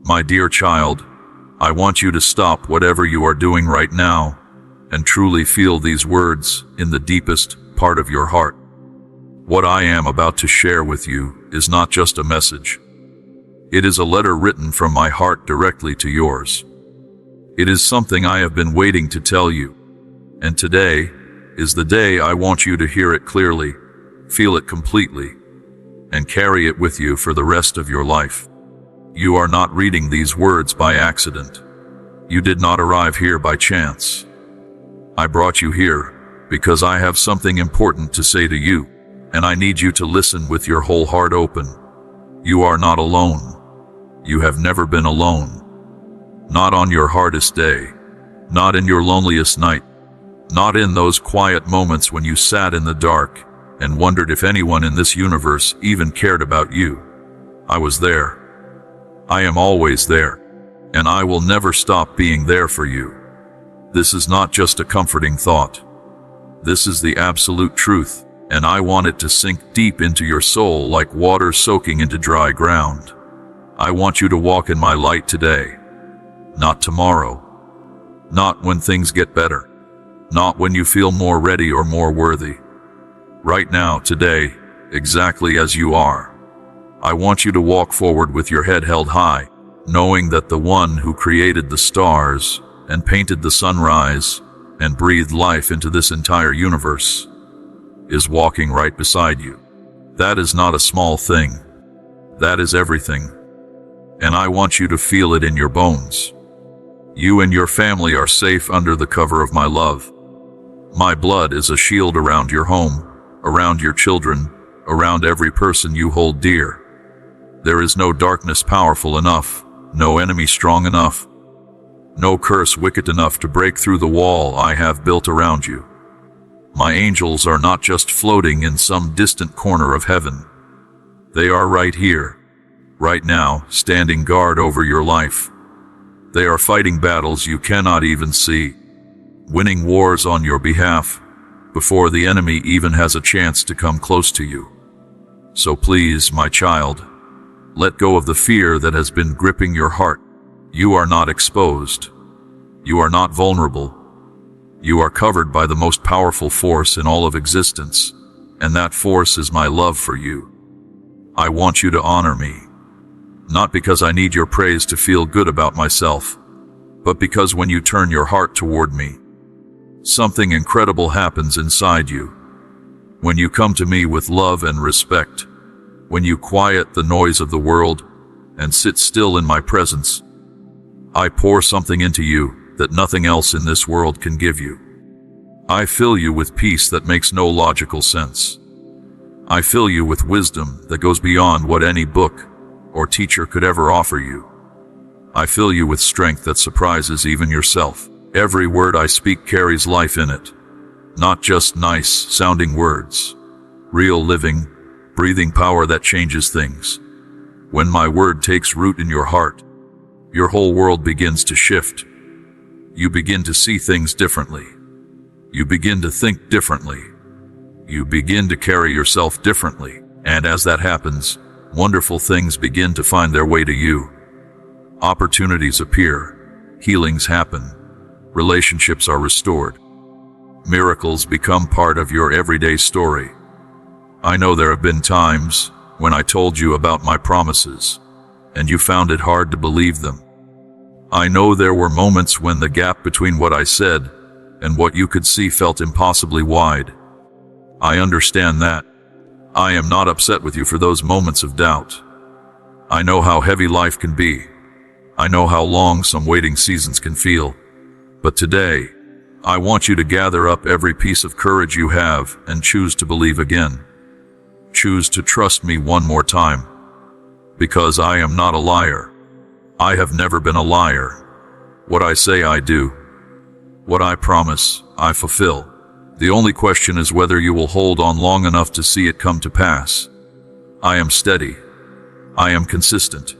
My dear child, I want you to stop whatever you are doing right now and truly feel these words in the deepest part of your heart. What I am about to share with you is not just a message. It is a letter written from my heart directly to yours. It is something I have been waiting to tell you, and today is the day I want you to hear it clearly, feel it completely, and carry it with you for the rest of your life. You are not reading these words by accident. You did not arrive here by chance. I brought you here because I have something important to say to you, and I need you to listen with your whole heart open. You are not alone. You have never been alone. Not on your hardest day, not in your loneliest night, not in those quiet moments when you sat in the dark and wondered if anyone in this universe even cared about you. I was there. I am always there, and I will never stop being there for you. This is not just a comforting thought. This is the absolute truth, and I want it to sink deep into your soul like water soaking into dry ground. I want you to walk in my light today, not tomorrow, not when things get better, not when you feel more ready or more worthy. Right now, today, exactly as you are. I want you to walk forward with your head held high, knowing that the one who created the stars and painted the sunrise and breathed life into this entire universe is walking right beside you. That is not a small thing. That is everything. And I want you to feel it in your bones. You and your family are safe under the cover of my love. My blood is a shield around your home, around your children, around every person you hold dear. There is no darkness powerful enough, no enemy strong enough, no curse wicked enough to break through the wall I have built around you. My angels are not just floating in some distant corner of heaven. They are right here, right now, standing guard over your life. They are fighting battles you cannot even see, winning wars on your behalf before the enemy even has a chance to come close to you. So please, my child, let go of the fear that has been gripping your heart. You are not exposed. You are not vulnerable. You are covered by the most powerful force in all of existence, and that force is my love for you. I want you to honor me. Not because I need your praise to feel good about myself, but because when you turn your heart toward me, something incredible happens inside you. When you come to me with love and respect, when you quiet the noise of the world and sit still in my presence, I pour something into you that nothing else in this world can give you. I fill you with peace that makes no logical sense. I fill you with wisdom that goes beyond what any book or teacher could ever offer you. I fill you with strength that surprises even yourself. Every word I speak carries life in it, not just nice sounding words. Real living, breathing power that changes things. When my word takes root in your heart, your whole world begins to shift. You begin to see things differently. You begin to think differently. You begin to carry yourself differently. And as that happens, wonderful things begin to find their way to you. Opportunities appear. Healings happen. Relationships are restored. Miracles become part of your everyday story. I know there have been times when I told you about my promises, and you found it hard to believe them. I know there were moments when the gap between what I said and what you could see felt impossibly wide. I understand that. I am not upset with you for those moments of doubt. I know how heavy life can be. I know how long some waiting seasons can feel. But today, I want you to gather up every piece of courage you have and choose to believe again. Choose to trust me one more time. Because I am not a liar. I have never been a liar. What I say I do. What I promise, I fulfill. The only question is whether you will hold on long enough to see it come to pass. I am steady. I am consistent.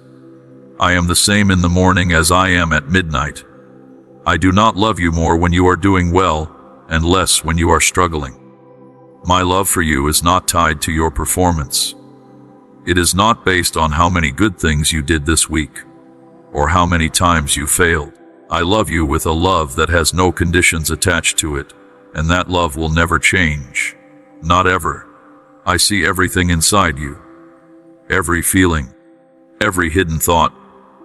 I am the same in the morning as I am at midnight. I do not love you more when you are doing well, and less when you are struggling. My love for you is not tied to your performance. It is not based on how many good things you did this week, or how many times you failed. I love you with a love that has no conditions attached to it, and that love will never change. Not ever. I see everything inside you. Every feeling, every hidden thought,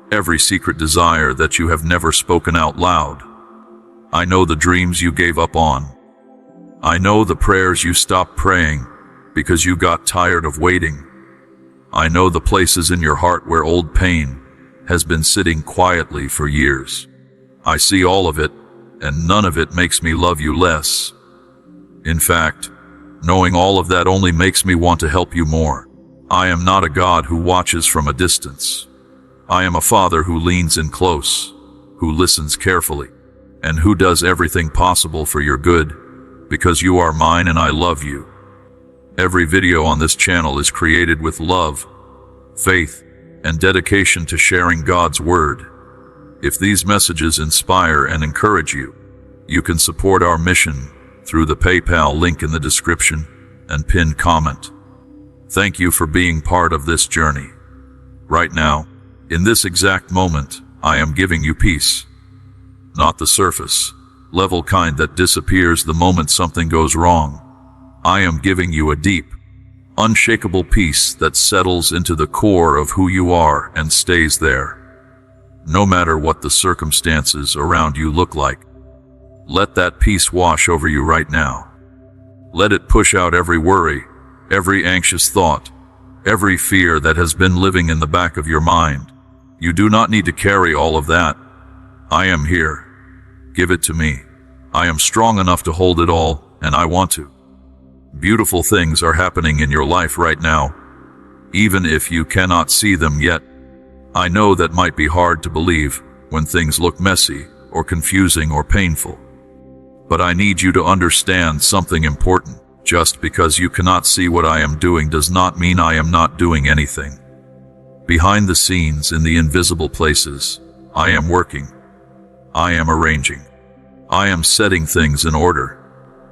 every secret desire that you have never spoken out loud. I know the dreams you gave up on. I know the prayers you stopped praying because you got tired of waiting. I know the places in your heart where old pain has been sitting quietly for years. I see all of it, and none of it makes me love you less. In fact, knowing all of that only makes me want to help you more. I am not a God who watches from a distance. I am a Father who leans in close, who listens carefully, and who does everything possible for your good, because you are mine and I love you. Every video on this channel is created with love, faith, and dedication to sharing God's Word. If these messages inspire and encourage you, you can support our mission through the PayPal link in the description and pinned comment. Thank you for being part of this journey. Right now, in this exact moment, I am giving you peace. Not the surface level kind that disappears the moment something goes wrong. I am giving you a deep, unshakable peace that settles into the core of who you are and stays there. No matter what the circumstances around you look like, let that peace wash over you right now. Let it push out every worry, every anxious thought, every fear that has been living in the back of your mind. You do not need to carry all of that. I am here. Give it to me. I am strong enough to hold it all, and I want to. Beautiful things are happening in your life right now, even if you cannot see them yet. I know that might be hard to believe when things look messy or confusing or painful. But I need you to understand something important. Just because you cannot see what I am doing does not mean I am not doing anything. Behind the scenes, in the invisible places, I am working. I am arranging. I am setting things in order.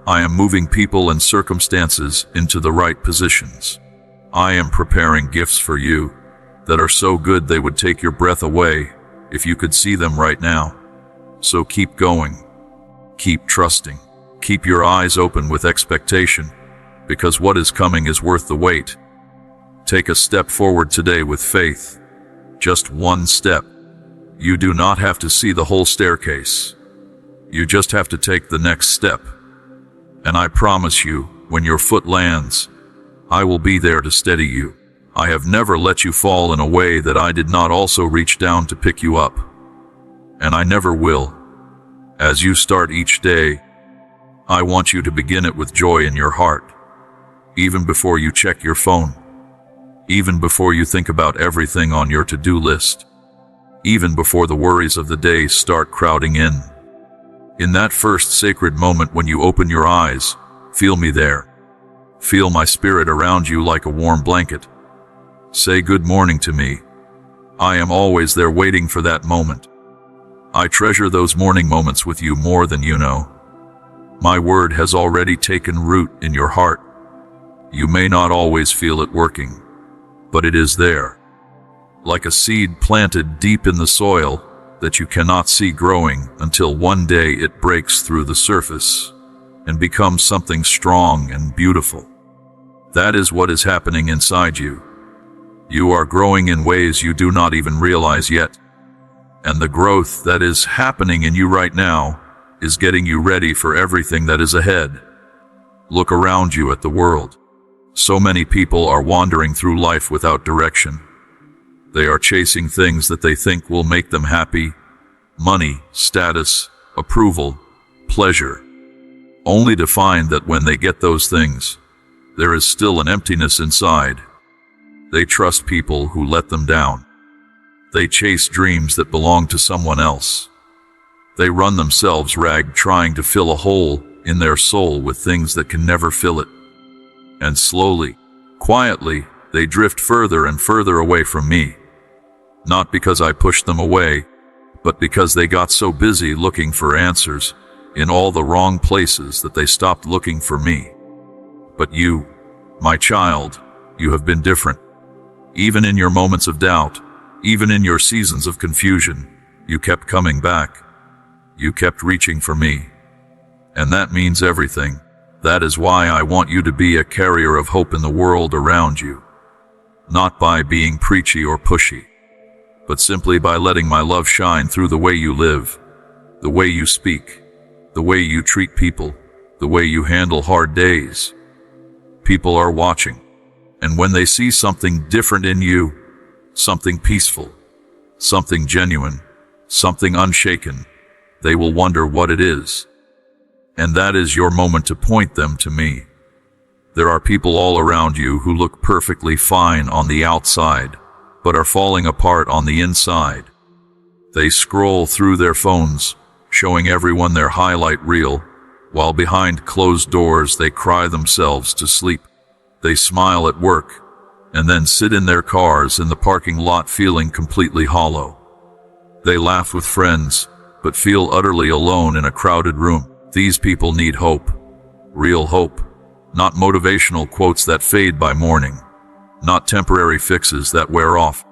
I am moving people and circumstances into the right positions. I am preparing gifts for you that are so good they would take your breath away if you could see them right now. So keep going. Keep trusting. Keep your eyes open with expectation, because what is coming is worth the wait. Take a step forward today with faith. Just one step. You do not have to see the whole staircase. You just have to take the next step. And I promise you, when your foot lands, I will be there to steady you. I have never let you fall in a way that I did not also reach down to pick you up. And I never will. As you start each day, I want you to begin it with joy in your heart. Even before you check your phone. Even before you think about everything on your to-do list. Even before the worries of the day start crowding in. In that first sacred moment when you open your eyes, feel me there. Feel my spirit around you like a warm blanket. Say good morning to me. I am always there waiting for that moment. I treasure those morning moments with you more than you know. My word has already taken root in your heart. You may not always feel it working, but it is there. Like a seed planted deep in the soil that you cannot see growing until one day it breaks through the surface and becomes something strong and beautiful. That is what is happening inside you. You are growing in ways you do not even realize yet. And the growth that is happening in you right now is getting you ready for everything that is ahead. Look around you at the world. So many people are wandering through life without direction. They are chasing things that they think will make them happy: money, status, approval, pleasure, only to find that when they get those things, there is still an emptiness inside. They trust people who let them down. They chase dreams that belong to someone else. They run themselves ragged trying to fill a hole in their soul with things that can never fill it. And slowly, quietly, they drift further and further away from me. Not because I pushed them away, but because they got so busy looking for answers in all the wrong places that they stopped looking for me. But you, my child, you have been different. Even in your moments of doubt, Even in your seasons of confusion, you kept coming back. You kept reaching for me. And that means everything. That is why I want you to be a carrier of hope in the world around you. Not by being preachy or pushy, but simply by letting my love shine through the way you live, the way you speak, the way you treat people, the way you handle hard days. People are watching, and when they see something different in you, something peaceful, something genuine, something unshaken, they will wonder what it is. And that is your moment to point them to me. There are people all around you who look perfectly fine on the outside, but are falling apart on the inside. They scroll through their phones, showing everyone their highlight reel, while behind closed doors they cry themselves to sleep. They smile at work, and then sit in their cars in the parking lot feeling completely hollow. They laugh with friends, but feel utterly alone in a crowded room. These people need hope. Real hope. Not motivational quotes that fade by morning. Not temporary fixes that wear off.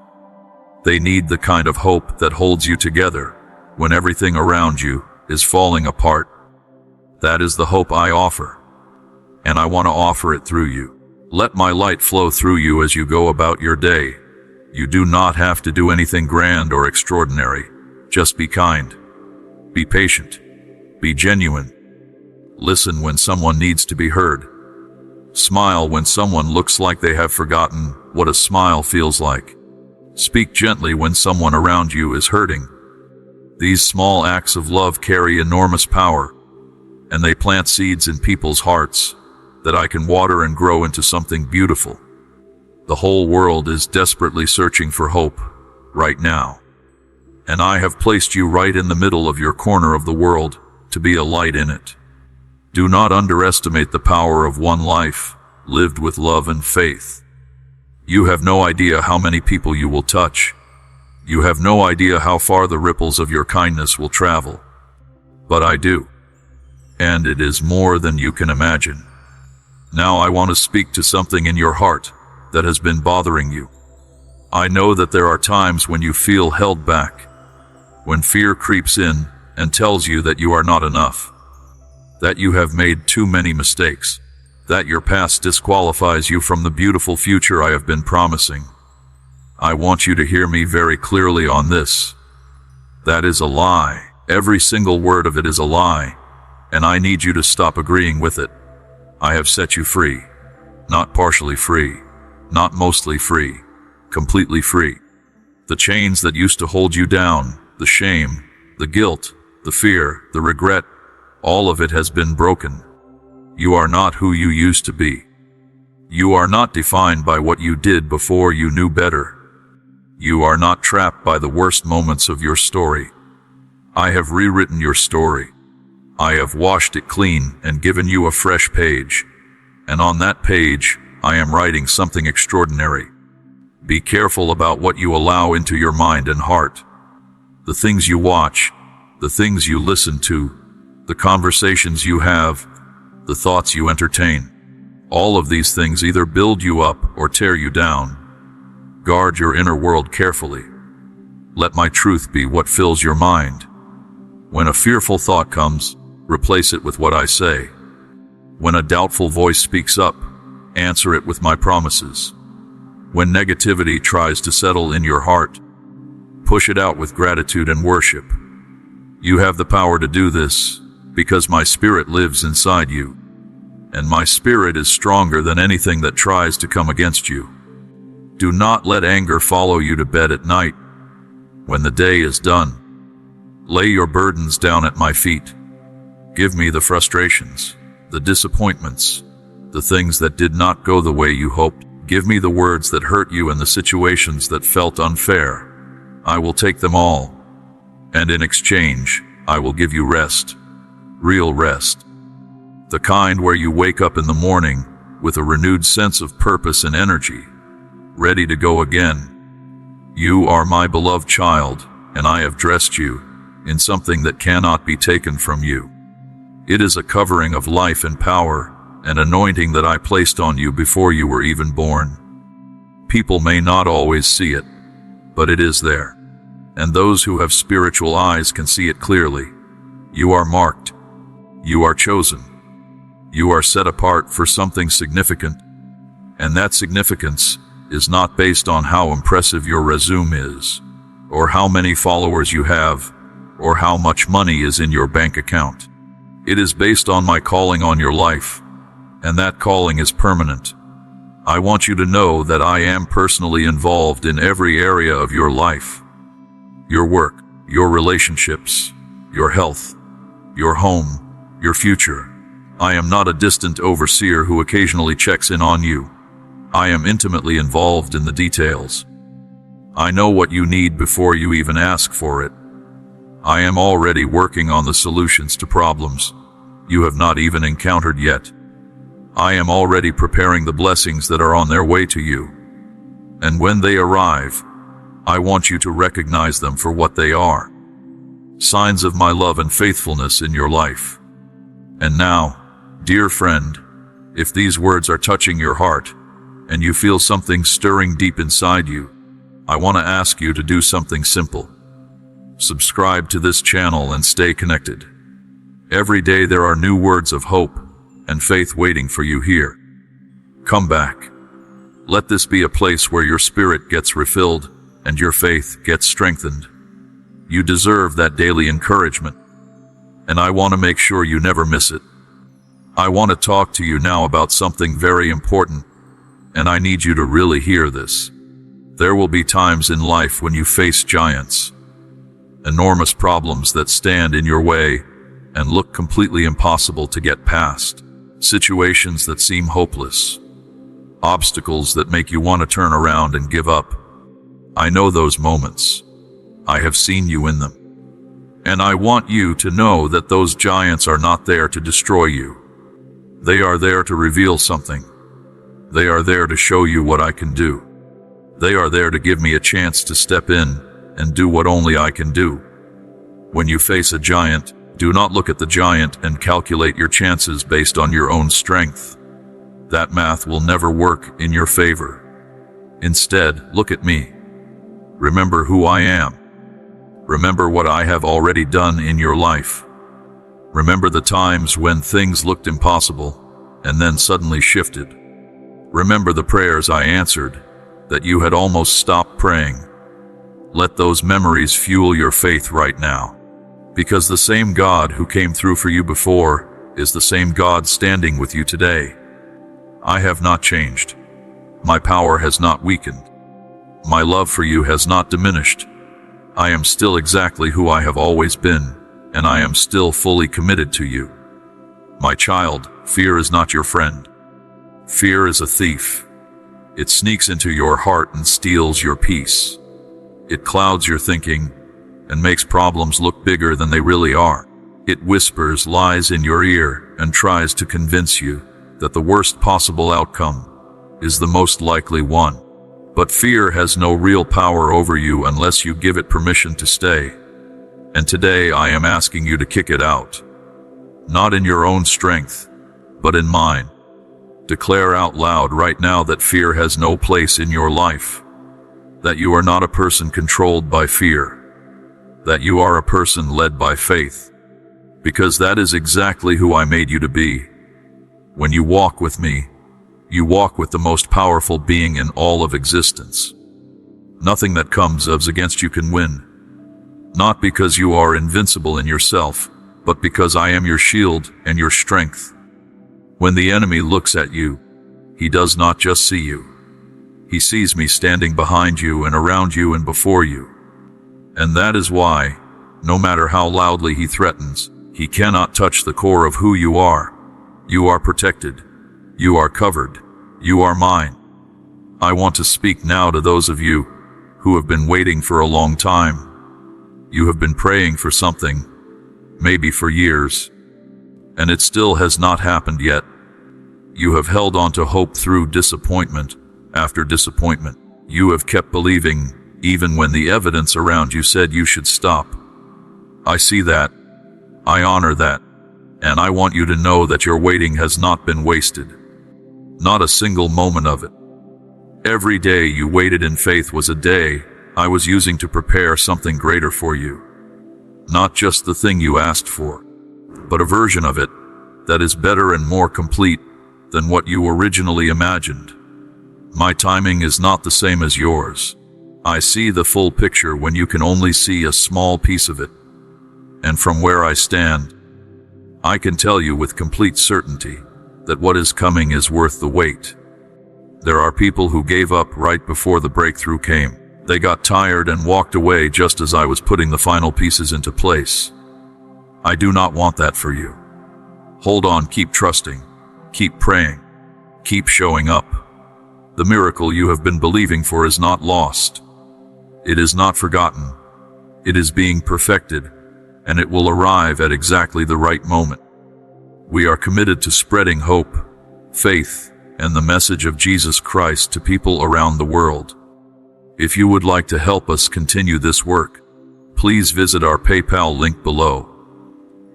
They need the kind of hope that holds you together when everything around you is falling apart. That is the hope I offer, and I want to offer it through you. Let my light flow through you as you go about your day. You do not have to do anything grand or extraordinary. Just be kind. Be patient. Be genuine. Listen when someone needs to be heard. Smile when someone looks like they have forgotten what a smile feels like. Speak gently when someone around you is hurting. These small acts of love carry enormous power, and they plant seeds in people's hearts that I can water and grow into something beautiful. The whole world is desperately searching for hope right now, and I have placed you right in the middle of your corner of the world to be a light in it. Do not underestimate the power of one life, lived with love and faith. You have no idea how many people you will touch. You have no idea how far the ripples of your kindness will travel. But I do. And it is more than you can imagine. Now I want to speak to something in your heart that has been bothering you. I know that there are times when you feel held back, when fear creeps in and tells you that you are not enough, that you have made too many mistakes, that your past disqualifies you from the beautiful future I have been promising. I want you to hear me very clearly on this. That is a lie. Every single word of it is a lie, and I need you to stop agreeing with it. I have set you free. Not partially free, not mostly free, completely free. The chains that used to hold you down, the shame, the guilt, the fear, the regret, all of it has been broken. You are not who you used to be. You are not defined by what you did before you knew better. You are not trapped by the worst moments of your story. I have rewritten your story. I have washed it clean and given you a fresh page. And on that page, I am writing something extraordinary. Be careful about what you allow into your mind and heart. The things you watch, the things you listen to, the conversations you have, the thoughts you entertain. All of these things either build you up or tear you down. Guard your inner world carefully. Let my truth be what fills your mind. When a fearful thought comes, replace it with what I say. When a doubtful voice speaks up, answer it with my promises. When negativity tries to settle in your heart, push it out with gratitude and worship. You have the power to do this because my spirit lives inside you, and my spirit is stronger than anything that tries to come against you. Do not let anger follow you to bed at night. When the day is done, lay your burdens down at my feet. Give me the frustrations, the disappointments, the things that did not go the way you hoped. Give me the words that hurt you and the situations that felt unfair. I will take them all, and in exchange, I will give you rest. Real rest. The kind where you wake up in the morning with a renewed sense of purpose and energy, ready to go again. You are my beloved child, and I have dressed you in something that cannot be taken from you. It is a covering of life and power, an anointing that I placed on you before you were even born. People may not always see it, but it is there. And those who have spiritual eyes can see it clearly. You are marked. You are chosen. You are set apart for something significant. And that significance is not based on how impressive your resume is, or how many followers you have, or how much money is in your bank account. It is based on my calling on your life, and that calling is permanent. I want you to know that I am personally involved in every area of your life. Your work, your relationships, your health, your home, your future. I am not a distant overseer who occasionally checks in on you. I am intimately involved in the details. I know what you need before you even ask for it. I am already working on the solutions to problems you have not even encountered yet. I am already preparing the blessings that are on their way to you. And when they arrive, I want you to recognize them for what they are. Signs of my love and faithfulness in your life. And now, dear friend, if these words are touching your heart, and you feel something stirring deep inside you, I want to ask you to do something simple. Subscribe to this channel and stay connected. Every day there are new words of hope and faith waiting for you here. Come back. Let this be a place where your spirit gets refilled and your faith gets strengthened. You deserve that daily encouragement, and I want to make sure you never miss it. I want to talk to you now about something very important, and I need you to really hear this. There will be times in life when you face giants, enormous problems that stand in your way and look completely impossible to get past, situations that seem hopeless, obstacles that make you want to turn around and give up. I know those moments. I have seen you in them. And I want you to know that those giants are not there to destroy you. They are there to reveal something. They are there to show you what I can do. They are there to give me a chance to step in and do what only I can do. When you face a giant, do not look at the giant and calculate your chances based on your own strength. That math will never work in your favor. Instead, look at me. Remember who I am. Remember what I have already done in your life. Remember the times when things looked impossible and then suddenly shifted. Remember the prayers I answered that you had almost stopped praying. Let those memories fuel your faith right now, because the same God who came through for you before is the same God standing with you today. I have not changed. My power has not weakened. My love for you has not diminished. I am still exactly who I have always been, and I am still fully committed to you. My child, fear is not your friend. Fear is a thief. It sneaks into your heart and steals your peace. It clouds your thinking and makes problems look bigger than they really are. It whispers lies in your ear and tries to convince you that the worst possible outcome is the most likely one. But fear has no real power over you unless you give it permission to stay. And today I am asking you to kick it out. Not in your own strength, but in mine. Declare out loud right now that fear has no place in your life. That you are not a person controlled by fear. That you are a person led by faith. Because that is exactly who I made you to be. When you walk with me, you walk with the most powerful being in all of existence. Nothing that comes against you can win. Not because you are invincible in yourself, but because I am your shield and your strength. When the enemy looks at you, he does not just see you. He sees me standing behind you and around you and before you. And that is why, no matter how loudly he threatens, he cannot touch the core of who you are. You are protected. You are covered. You are mine. I want to speak now to those of you who have been waiting for a long time. You have been praying for something, maybe for years, and it still has not happened yet. You have held on to hope through disappointment after disappointment. You have kept believing even when the evidence around you said you should stop. I see that. I honor that. And I want you to know that your waiting has not been wasted. Not a single moment of it. Every day you waited in faith was a day I was using to prepare something greater for you. Not just the thing you asked for, but a version of it that is better and more complete than what you originally imagined. My timing is not the same as yours. I see the full picture when you can only see a small piece of it. And from where I stand, I can tell you with complete certainty that what is coming is worth the wait. There are people who gave up right before the breakthrough came. They got tired and walked away just as I was putting the final pieces into place. I do not want that for you. Hold on, keep trusting, keep praying, keep showing up. The miracle you have been believing for is not lost. It is not forgotten. It is being perfected, and it will arrive at exactly the right moment. We are committed to spreading hope, faith, and the message of Jesus Christ to people around the world. If you would like to help us continue this work, please visit our PayPal link below.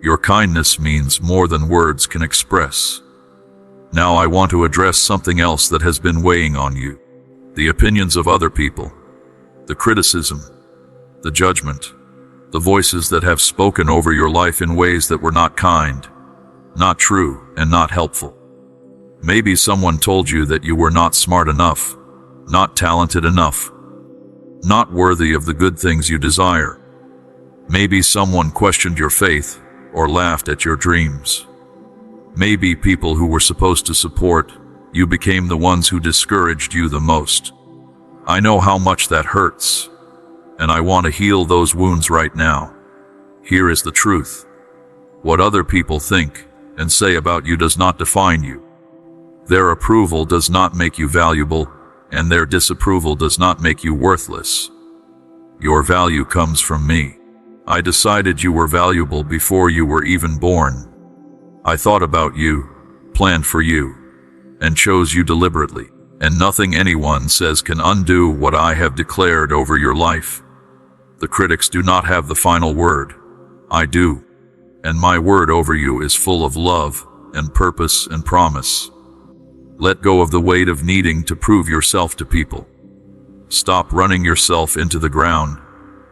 Your kindness means more than words can express. Now I want to address something else that has been weighing on you. The opinions of other people, the criticism, the judgment, the voices that have spoken over your life in ways that were not kind, not true, and not helpful. Maybe someone told you that you were not smart enough, not talented enough, not worthy of the good things you desire. Maybe someone questioned your faith or laughed at your dreams. Maybe people who were supposed to support you became the ones who discouraged you the most. I know how much that hurts, and I want to heal those wounds right now. Here is the truth. What other people think and say about you does not define you. Their approval does not make you valuable, and their disapproval does not make you worthless. Your value comes from me. I decided you were valuable before you were even born. I thought about you, planned for you, and chose you deliberately, and nothing anyone says can undo what I have declared over your life. The critics do not have the final word. I do, and my word over you is full of love and purpose and promise. Let go of the weight of needing to prove yourself to people. Stop running yourself into the ground,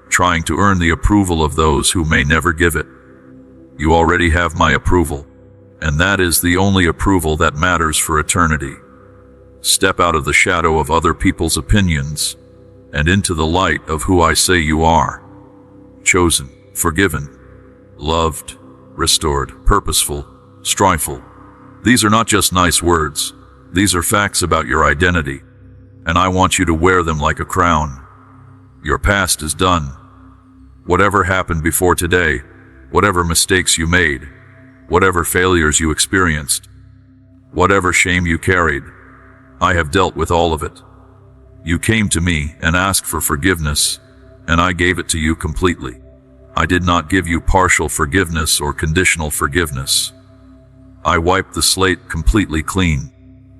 trying to earn the approval of those who may never give it. You already have my approval, and that is the only approval that matters for eternity. Step out of the shadow of other people's opinions and into the light of who I say you are. Chosen, forgiven, loved, restored, purposeful, striveful. These are not just nice words. These are facts about your identity, and I want you to wear them like a crown. Your past is done. Whatever happened before today, whatever mistakes you made, whatever failures you experienced, whatever shame you carried, I have dealt with all of it. You came to me and asked for forgiveness, and I gave it to you completely. I did not give you partial forgiveness or conditional forgiveness. I wiped the slate completely clean.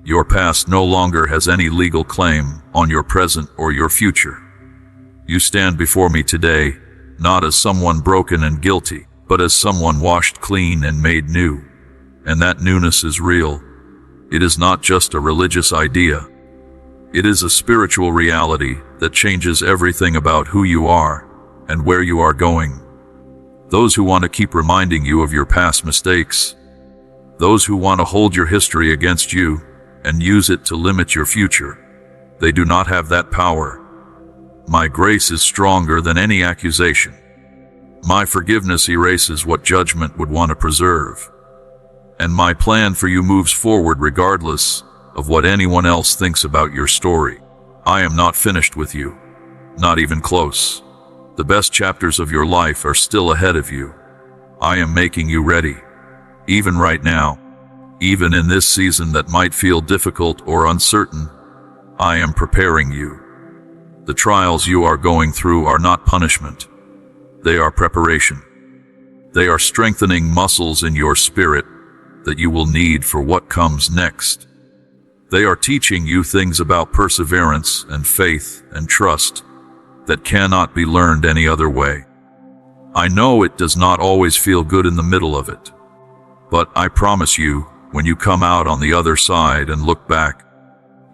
Your past no longer has any legal claim on your present or your future. You stand before me today, not as someone broken and guilty, but as someone washed clean and made new. And that newness is real. It is not just a religious idea. It is a spiritual reality that changes everything about who you are and where you are going. Those who want to keep reminding you of your past mistakes, those who want to hold your history against you and use it to limit your future, they do not have that power. My grace is stronger than any accusation. My forgiveness erases what judgment would want to preserve. And my plan for you moves forward regardless of what anyone else thinks about your story. I am not finished with you, not even close. The best chapters of your life are still ahead of you. I am making you ready, even right now, even in this season that might feel difficult or uncertain. I am preparing you. The trials you are going through are not punishment. They are preparation. They are strengthening muscles in your spirit that you will need for what comes next. They are teaching you things about perseverance and faith and trust that cannot be learned any other way. I know it does not always feel good in the middle of it, but I promise you, when you come out on the other side and look back,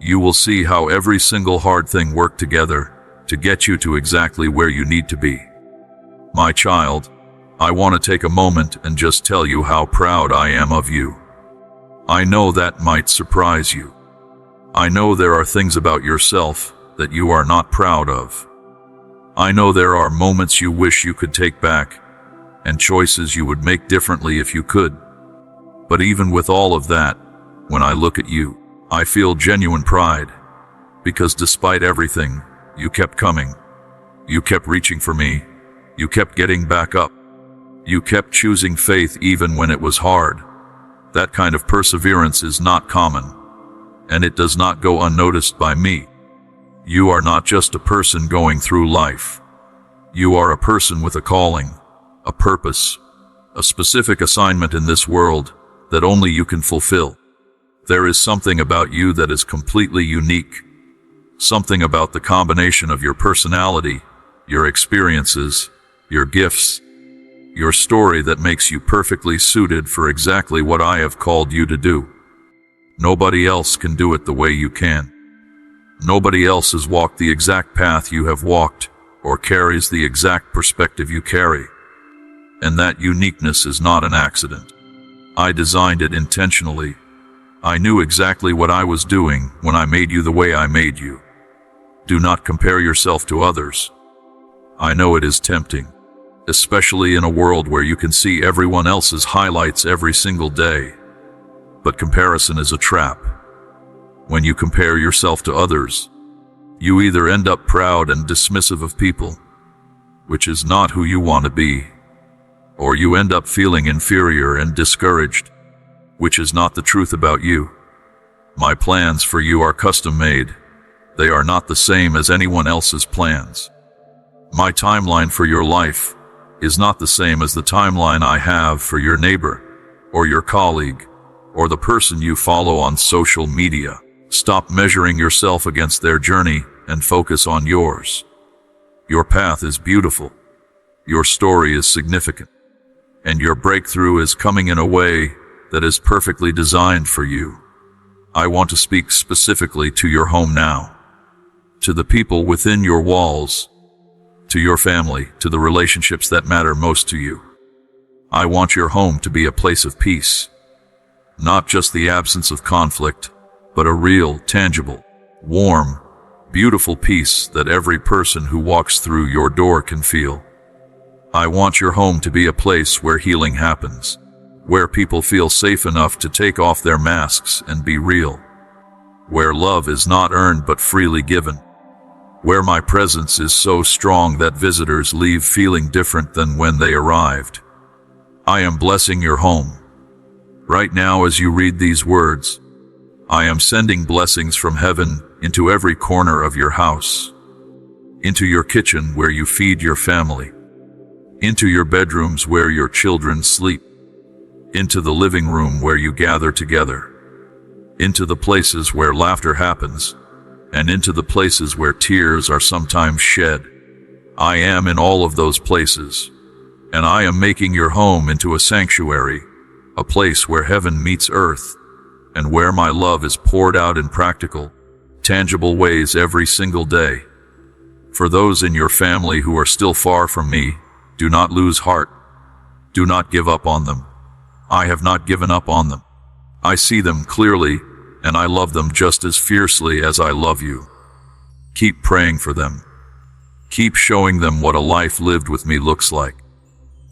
you will see how every single hard thing worked together to get you to exactly where you need to be. My child, I want to take a moment and just tell you how proud I am of you. I know that might surprise you. I know there are things about yourself that you are not proud of. I know there are moments you wish you could take back, and choices you would make differently if you could. But even with all of that, when I look at you, I feel genuine pride, because despite everything, you kept coming. You kept reaching for me. You kept getting back up. You kept choosing faith even when it was hard. That kind of perseverance is not common, and it does not go unnoticed by me. You are not just a person going through life. You are a person with a calling, a purpose, a specific assignment in this world that only you can fulfill. There is something about you that is completely unique. Something about the combination of your personality, your experiences, your gifts, your story that makes you perfectly suited for exactly what I have called you to do. Nobody else can do it the way you can. Nobody else has walked the exact path you have walked or carries the exact perspective you carry. And that uniqueness is not an accident. I designed it intentionally. I knew exactly what I was doing when I made you the way I made you. Do not compare yourself to others. I know it is tempting, especially in a world where you can see everyone else's highlights every single day. But comparison is a trap. When you compare yourself to others, you either end up proud and dismissive of people, which is not who you want to be, or you end up feeling inferior and discouraged, which is not the truth about you. My plans for you are custom-made. They are not the same as anyone else's plans. My timeline for your life is not the same as the timeline I have for your neighbor, or your colleague, or the person you follow on social media. Stop measuring yourself against their journey and focus on yours. Your path is beautiful. Your story is significant. And your breakthrough is coming in a way that is perfectly designed for you. I want to speak specifically to your home now, to the people within your walls, to your family, to the relationships that matter most to you. I want your home to be a place of peace, not just the absence of conflict, but a real, tangible, warm, beautiful peace that every person who walks through your door can feel. I want your home to be a place where healing happens, where people feel safe enough to take off their masks and be real, where love is not earned but freely given, where my presence is so strong that visitors leave feeling different than when they arrived. I am blessing your home. Right now, as you read these words, I am sending blessings from heaven into every corner of your house, into your kitchen where you feed your family, into your bedrooms where your children sleep, into the living room where you gather together, into the places where laughter happens, and into the places where tears are sometimes shed. I am in all of those places, and I am making your home into a sanctuary, a place where heaven meets earth, and where my love is poured out in practical, tangible ways every single day. For those in your family who are still far from me, do not lose heart. Do not give up on them. I have not given up on them. I see them clearly, and I love them just as fiercely as I love you. Keep praying for them. Keep showing them what a life lived with me looks like.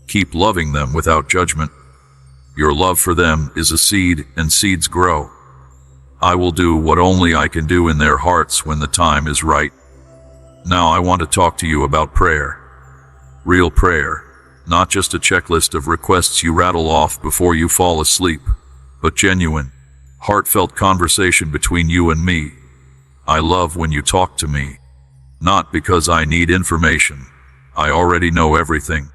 Keep loving them without judgment. Your love for them is a seed, and seeds grow. I will do what only I can do in their hearts when the time is right. Now I want to talk to you about prayer. Real prayer, not just a checklist of requests you rattle off before you fall asleep, but genuine, heartfelt conversation between you and me. I love when you talk to me. Not because I need information, I already know everything,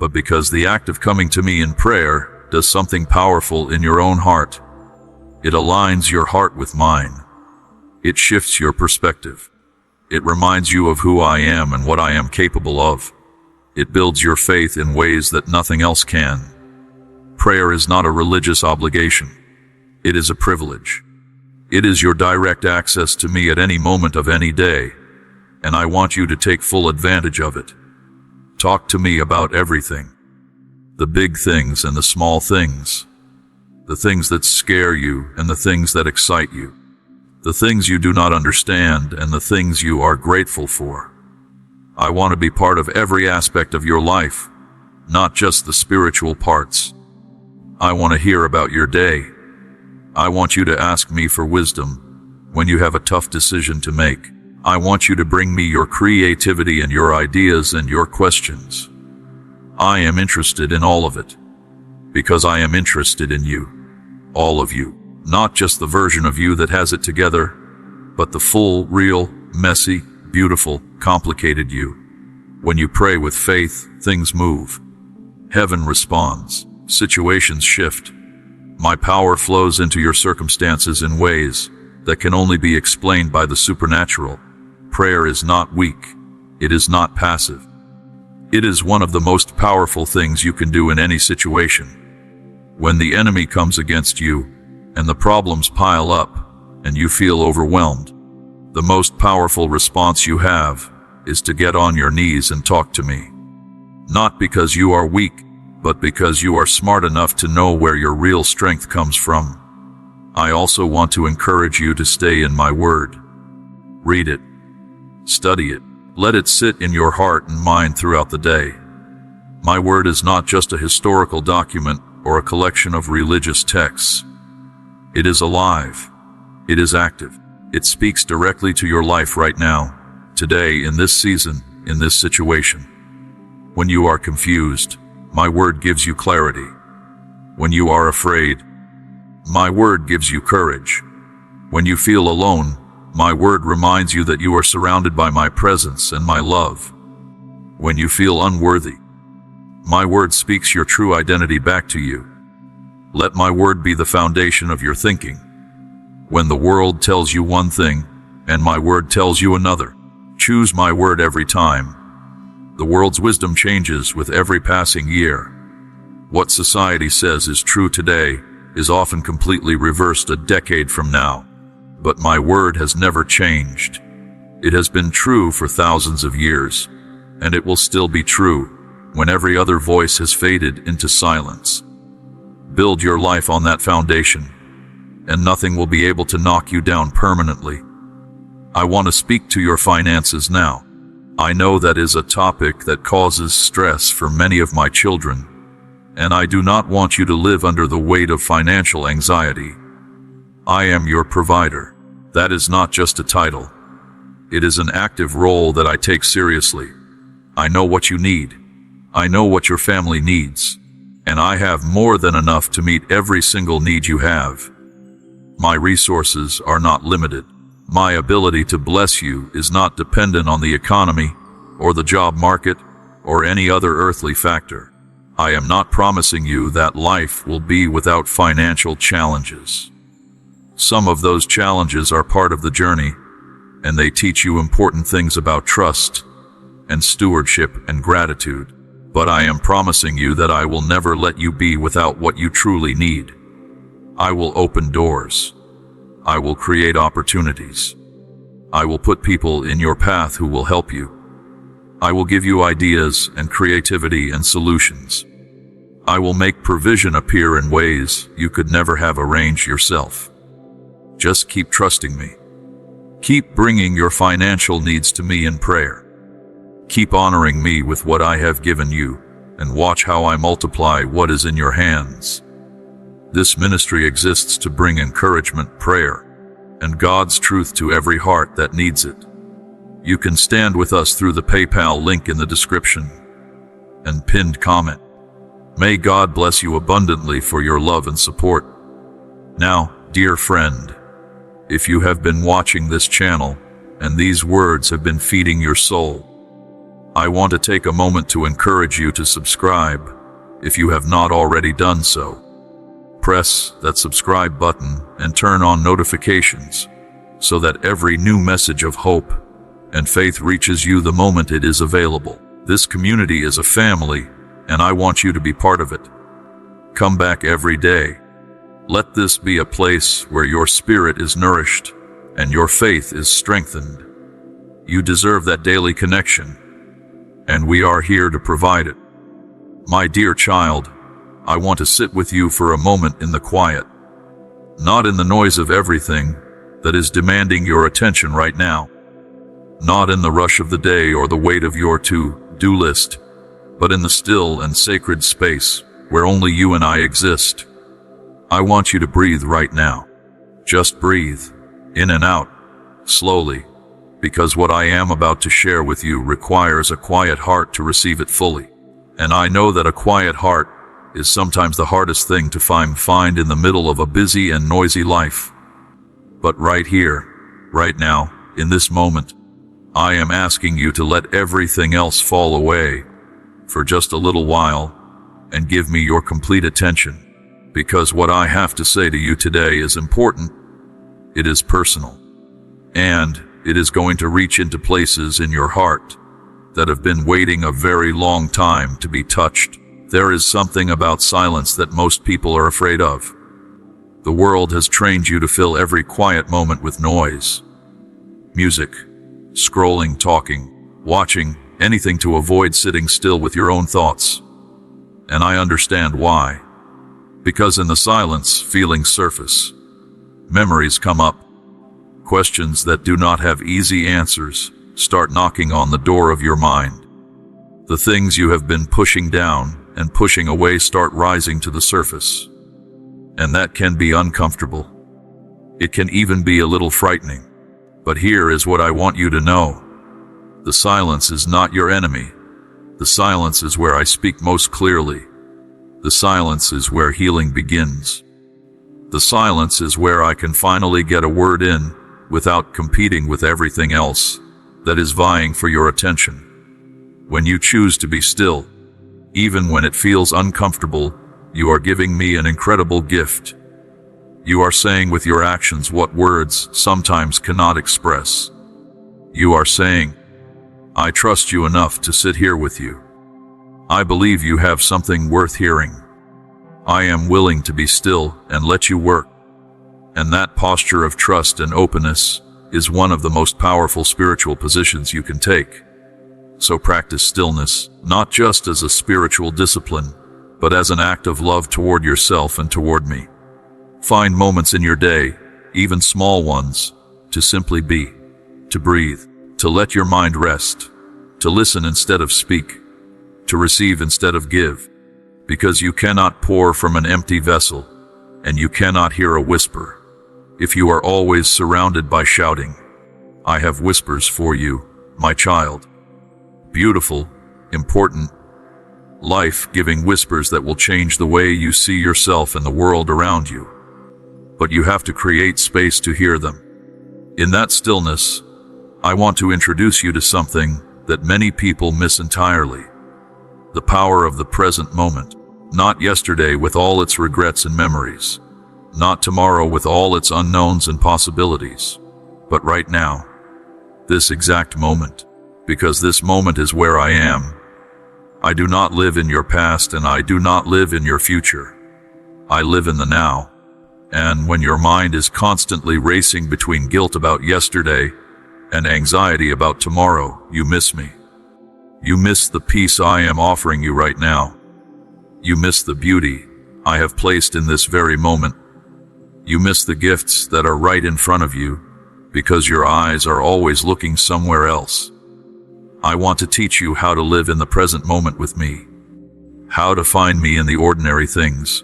but because the act of coming to me in prayer does something powerful in your own heart. It aligns your heart with mine. It shifts your perspective. It reminds you of who I am and what I am capable of. It builds your faith in ways that nothing else can. Prayer is not a religious obligation. It is a privilege. It is your direct access to me at any moment of any day, and I want you to take full advantage of it. Talk to me about everything. The big things and the small things. The things that scare you and the things that excite you. The things you do not understand and the things you are grateful for. I want to be part of every aspect of your life, not just the spiritual parts. I want to hear about your day. I want you to ask me for wisdom when you have a tough decision to make. I want you to bring me your creativity and your ideas and your questions. I am interested in all of it, because I am interested in you, all of you, not just the version of you that has it together, but the full, real, messy, beautiful, complicated you. When you pray with faith, things move. Heaven responds. Situations shift. My power flows into your circumstances in ways that can only be explained by the supernatural. Prayer is not weak. It is not passive. It is one of the most powerful things you can do in any situation. When the enemy comes against you, and the problems pile up, and you feel overwhelmed, the most powerful response you have is to get on your knees and talk to me. Not because you are weak, but because you are smart enough to know where your real strength comes from. I also want to encourage you to stay in my word. Read it. Study it. Let it sit in your heart and mind throughout the day. My word is not just a historical document or a collection of religious texts. It is alive. It is active. It speaks directly to your life right now, today, in this season, in this situation. When you are confused, my word gives you clarity. When you are afraid, my word gives you courage. When you feel alone, my word reminds you that you are surrounded by my presence and my love. When you feel unworthy, my word speaks your true identity back to you. Let my word be the foundation of your thinking. When the world tells you one thing, and my word tells you another, choose my word every time. The world's wisdom changes with every passing year. What society says is true today is often completely reversed a decade from now. But my word has never changed. It has been true for thousands of years, and it will still be true when every other voice has faded into silence. Build your life on that foundation, and nothing will be able to knock you down permanently. I want to speak to your finances now. I know that is a topic that causes stress for many of my children, and I do not want you to live under the weight of financial anxiety. I am your provider. That is not just a title. It is an active role that I take seriously. I know what you need. I know what your family needs. And I have more than enough to meet every single need you have. My resources are not limited. My ability to bless you is not dependent on the economy, or the job market, or any other earthly factor. I am not promising you that life will be without financial challenges. Some of those challenges are part of the journey, and they teach you important things about trust and stewardship and gratitude. But I am promising you that I will never let you be without what you truly need. I will open doors. I will create opportunities. I will put people in your path who will help you. I will give you ideas and creativity and solutions. I will make provision appear in ways you could never have arranged yourself. Just keep trusting me. Keep bringing your financial needs to me in prayer. Keep honoring me with what I have given you, and watch how I multiply what is in your hands. This ministry exists to bring encouragement, prayer, and God's truth to every heart that needs it. You can stand with us through the PayPal link in the description and pinned comment. May God bless you abundantly for your love and support. Now, dear friend, if you have been watching this channel and these words have been feeding your soul, I want to take a moment to encourage you to subscribe if you have not already done so. Press that subscribe button and turn on notifications so that every new message of hope and faith reaches you the moment it is available. This community is a family, and I want you to be part of it. Come back every day. Let this be a place where your spirit is nourished and your faith is strengthened. You deserve that daily connection, and we are here to provide it. My dear child, I want to sit with you for a moment in the quiet, not in the noise of everything that is demanding your attention right now, not in the rush of the day or the weight of your to-do list, but in the still and sacred space where only you and I exist. I want you to breathe right now. Just breathe, in and out, slowly, because what I am about to share with you requires a quiet heart to receive it fully. And I know that a quiet heart is sometimes the hardest thing to find in the middle of a busy and noisy life. But right here, right now, in this moment, I am asking you to let everything else fall away for just a little while and give me your complete attention, because what I have to say to you today is important. It is personal, and it is going to reach into places in your heart that have been waiting a very long time to be touched. There is something about silence that most people are afraid of. The world has trained you to fill every quiet moment with noise, music, scrolling, talking, watching, anything to avoid sitting still with your own thoughts. And I understand why. Because in the silence, feelings surface. Memories come up. Questions that do not have easy answers start knocking on the door of your mind. The things you have been pushing down and pushing away start rising to the surface. And that can be uncomfortable. It can even be a little frightening. But here is what I want you to know. The silence is not your enemy. The silence is where I speak most clearly. The silence is where healing begins. The silence is where I can finally get a word in without competing with everything else that is vying for your attention. When you choose to be still, even when it feels uncomfortable, you are giving me an incredible gift. You are saying with your actions what words sometimes cannot express. You are saying, I trust you enough to sit here with you. I believe you have something worth hearing. I am willing to be still and let you work. And that posture of trust and openness is one of the most powerful spiritual positions you can take. So practice stillness, not just as a spiritual discipline, but as an act of love toward yourself and toward me. Find moments in your day, even small ones, to simply be, to breathe, to let your mind rest, to listen instead of speak, to receive instead of give, because you cannot pour from an empty vessel, and you cannot hear a whisper if you are always surrounded by shouting. I have whispers for you, my child. Beautiful, important, life-giving whispers that will change the way you see yourself and the world around you. But you have to create space to hear them. In that stillness, I want to introduce you to something that many people miss entirely. The power of the present moment. Not yesterday with all its regrets and memories. Not tomorrow with all its unknowns and possibilities. But right now. This exact moment. Because this moment is where I am. I do not live in your past and I do not live in your future. I live in the now. And when your mind is constantly racing between guilt about yesterday and anxiety about tomorrow, you miss me. You miss the peace I am offering you right now. You miss the beauty I have placed in this very moment. You miss the gifts that are right in front of you because your eyes are always looking somewhere else. I want to teach you how to live in the present moment with me. How to find me in the ordinary things.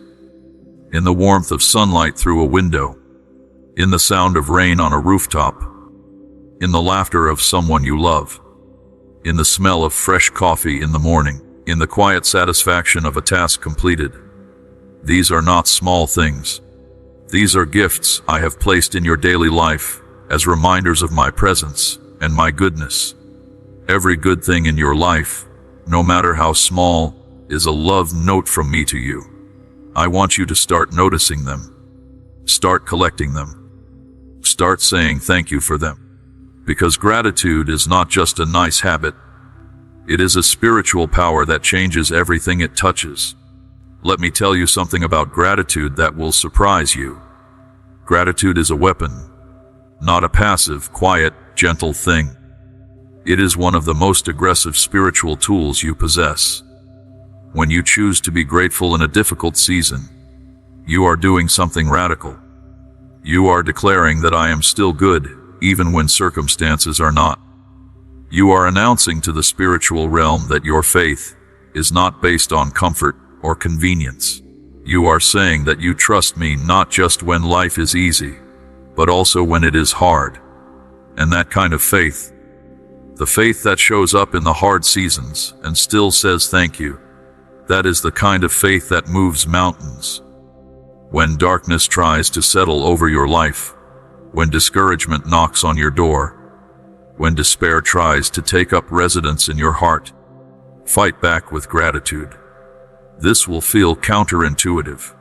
In the warmth of sunlight through a window. In the sound of rain on a rooftop. In the laughter of someone you love. In the smell of fresh coffee in the morning. In the quiet satisfaction of a task completed. These are not small things. These are gifts I have placed in your daily life as reminders of my presence and my goodness. Every good thing in your life, no matter how small, is a love note from me to you. I want you to start noticing them. Start collecting them. Start saying thank you for them. Because gratitude is not just a nice habit. It is a spiritual power that changes everything it touches. Let me tell you something about gratitude that will surprise you. Gratitude is a weapon, not a passive, quiet, gentle thing. It is one of the most aggressive spiritual tools you possess. When you choose to be grateful in a difficult season, you are doing something radical. You are declaring that I am still good, even when circumstances are not. You are announcing to the spiritual realm that your faith is not based on comfort or convenience. You are saying that you trust me not just when life is easy, but also when it is hard. And that kind of faith, the faith that shows up in the hard seasons and still says thank you, that is the kind of faith that moves mountains. When darkness tries to settle over your life, when discouragement knocks on your door, when despair tries to take up residence in your heart, fight back with gratitude. This will feel counterintuitive.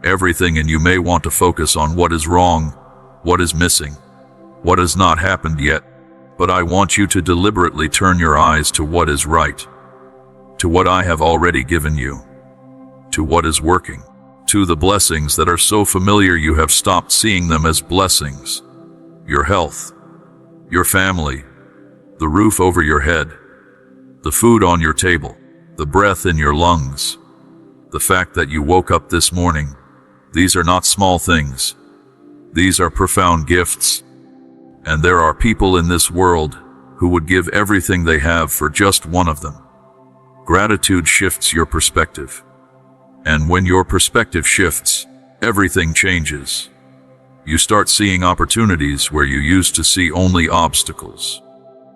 Everything in you may want to focus on what is wrong, what is missing, what has not happened yet, but I want you to deliberately turn your eyes to what is right, to what I have already given you, to what is working, to the blessings that are so familiar you have stopped seeing them as blessings. Your health, your family, the roof over your head, the food on your table, the breath in your lungs, the fact that you woke up this morning. These are not small things. These are profound gifts. And there are people in this world who would give everything they have for just one of them. Gratitude shifts your perspective. And when your perspective shifts, everything changes. You start seeing opportunities where you used to see only obstacles.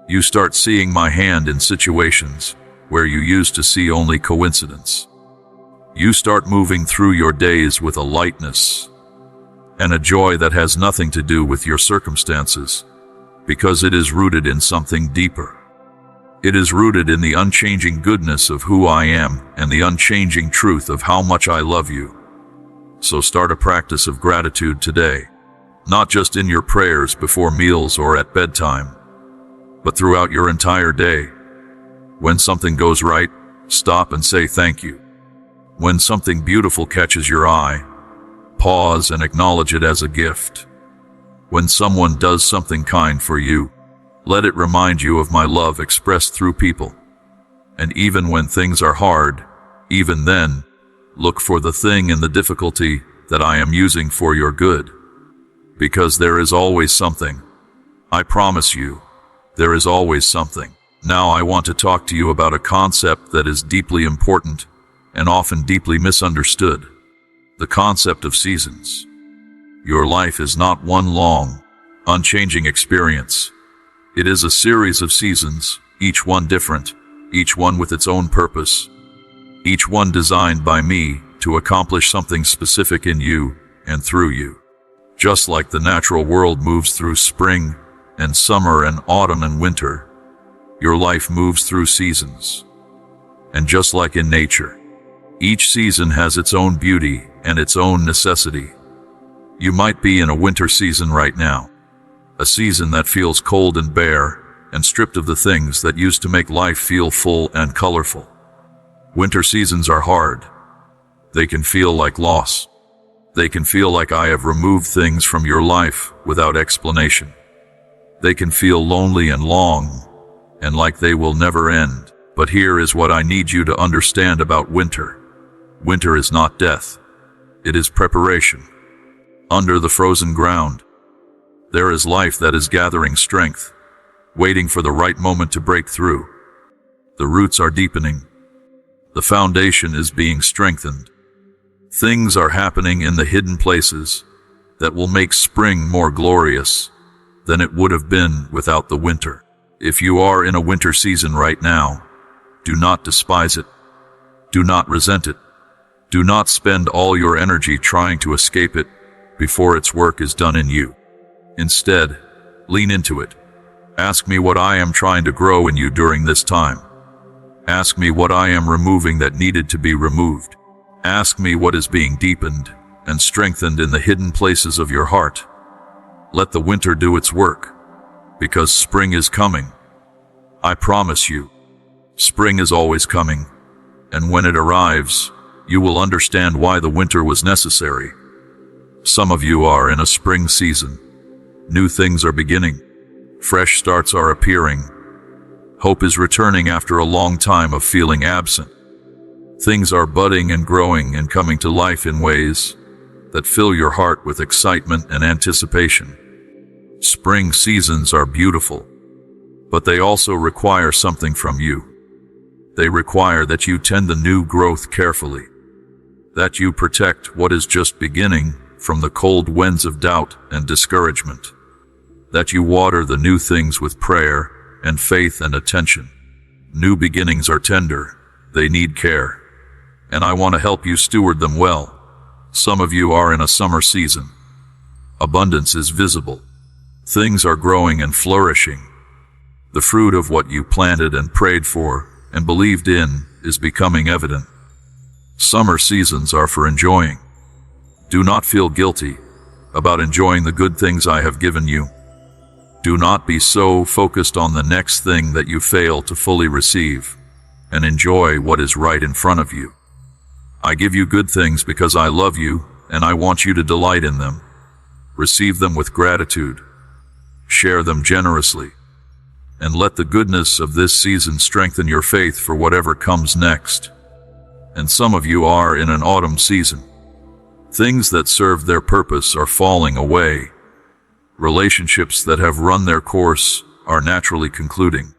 You start seeing my hand in situations where you used to see only coincidence. You start moving through your days with a lightness and a joy that has nothing to do with your circumstances, because it is rooted in something deeper. It is rooted in the unchanging goodness of who I am and the unchanging truth of how much I love you. So start a practice of gratitude today, not just in your prayers before meals or at bedtime, but throughout your entire day. When something goes right, stop and say thank you. When something beautiful catches your eye, pause and acknowledge it as a gift. When someone does something kind for you, let it remind you of my love expressed through people. And even when things are hard, even then, look for the thing in the difficulty that I am using for your good. Because there is always something. I promise you, there is always something. Now I want to talk to you about a concept that is deeply important and often deeply misunderstood. The concept of seasons. Your life is not one long, unchanging experience. It is a series of seasons, each one different, each one with its own purpose, each one designed by me to accomplish something specific in you and through you. Just like the natural world moves through spring and summer and autumn and winter, your life moves through seasons. And just like in nature, each season has its own beauty and its own necessity. You might be in a winter season right now, a season that feels cold and bare and stripped of the things that used to make life feel full and colorful. Winter seasons are hard. They can feel like loss. They can feel like I have removed things from your life without explanation. They can feel lonely and long, and like they will never end. But here is what I need you to understand about winter. Winter is not death. It is preparation. Under the frozen ground, there is life that is gathering strength, waiting for the right moment to break through. The roots are deepening. The foundation is being strengthened. Things are happening in the hidden places that will make spring more glorious than it would have been without the winter. If you are in a winter season right now, do not despise it. Do not resent it. Do not spend all your energy trying to escape it before its work is done in you. Instead, lean into it. Ask me what I am trying to grow in you during this time. Ask me what I am removing that needed to be removed. Ask me what is being deepened and strengthened in the hidden places of your heart. Let the winter do its work, because spring is coming. I promise you, spring is always coming, and when it arrives, you will understand why the winter was necessary. Some of you are in a spring season. New things are beginning. Fresh starts are appearing. Hope is returning after a long time of feeling absent. Things are budding and growing and coming to life in ways that fill your heart with excitement and anticipation. Spring seasons are beautiful, but they also require something from you. They require that you tend the new growth carefully, that you protect what is just beginning from the cold winds of doubt and discouragement, that you water the new things with prayer and faith and attention. New beginnings are tender, they need care, and I want to help you steward them well. Some of you are in a summer season. Abundance is visible. Things are growing and flourishing. The fruit of what you planted and prayed for and believed in is becoming evident. Summer seasons are for enjoying. Do not feel guilty about enjoying the good things I have given you. Do not be so focused on the next thing that you fail to fully receive, and enjoy what is right in front of you. I give you good things because I love you, and I want you to delight in them. Receive them with gratitude. Share them generously. And let the goodness of this season strengthen your faith for whatever comes next. And some of you are in an autumn season. Things that served their purpose are falling away. Relationships that have run their course are naturally concluding.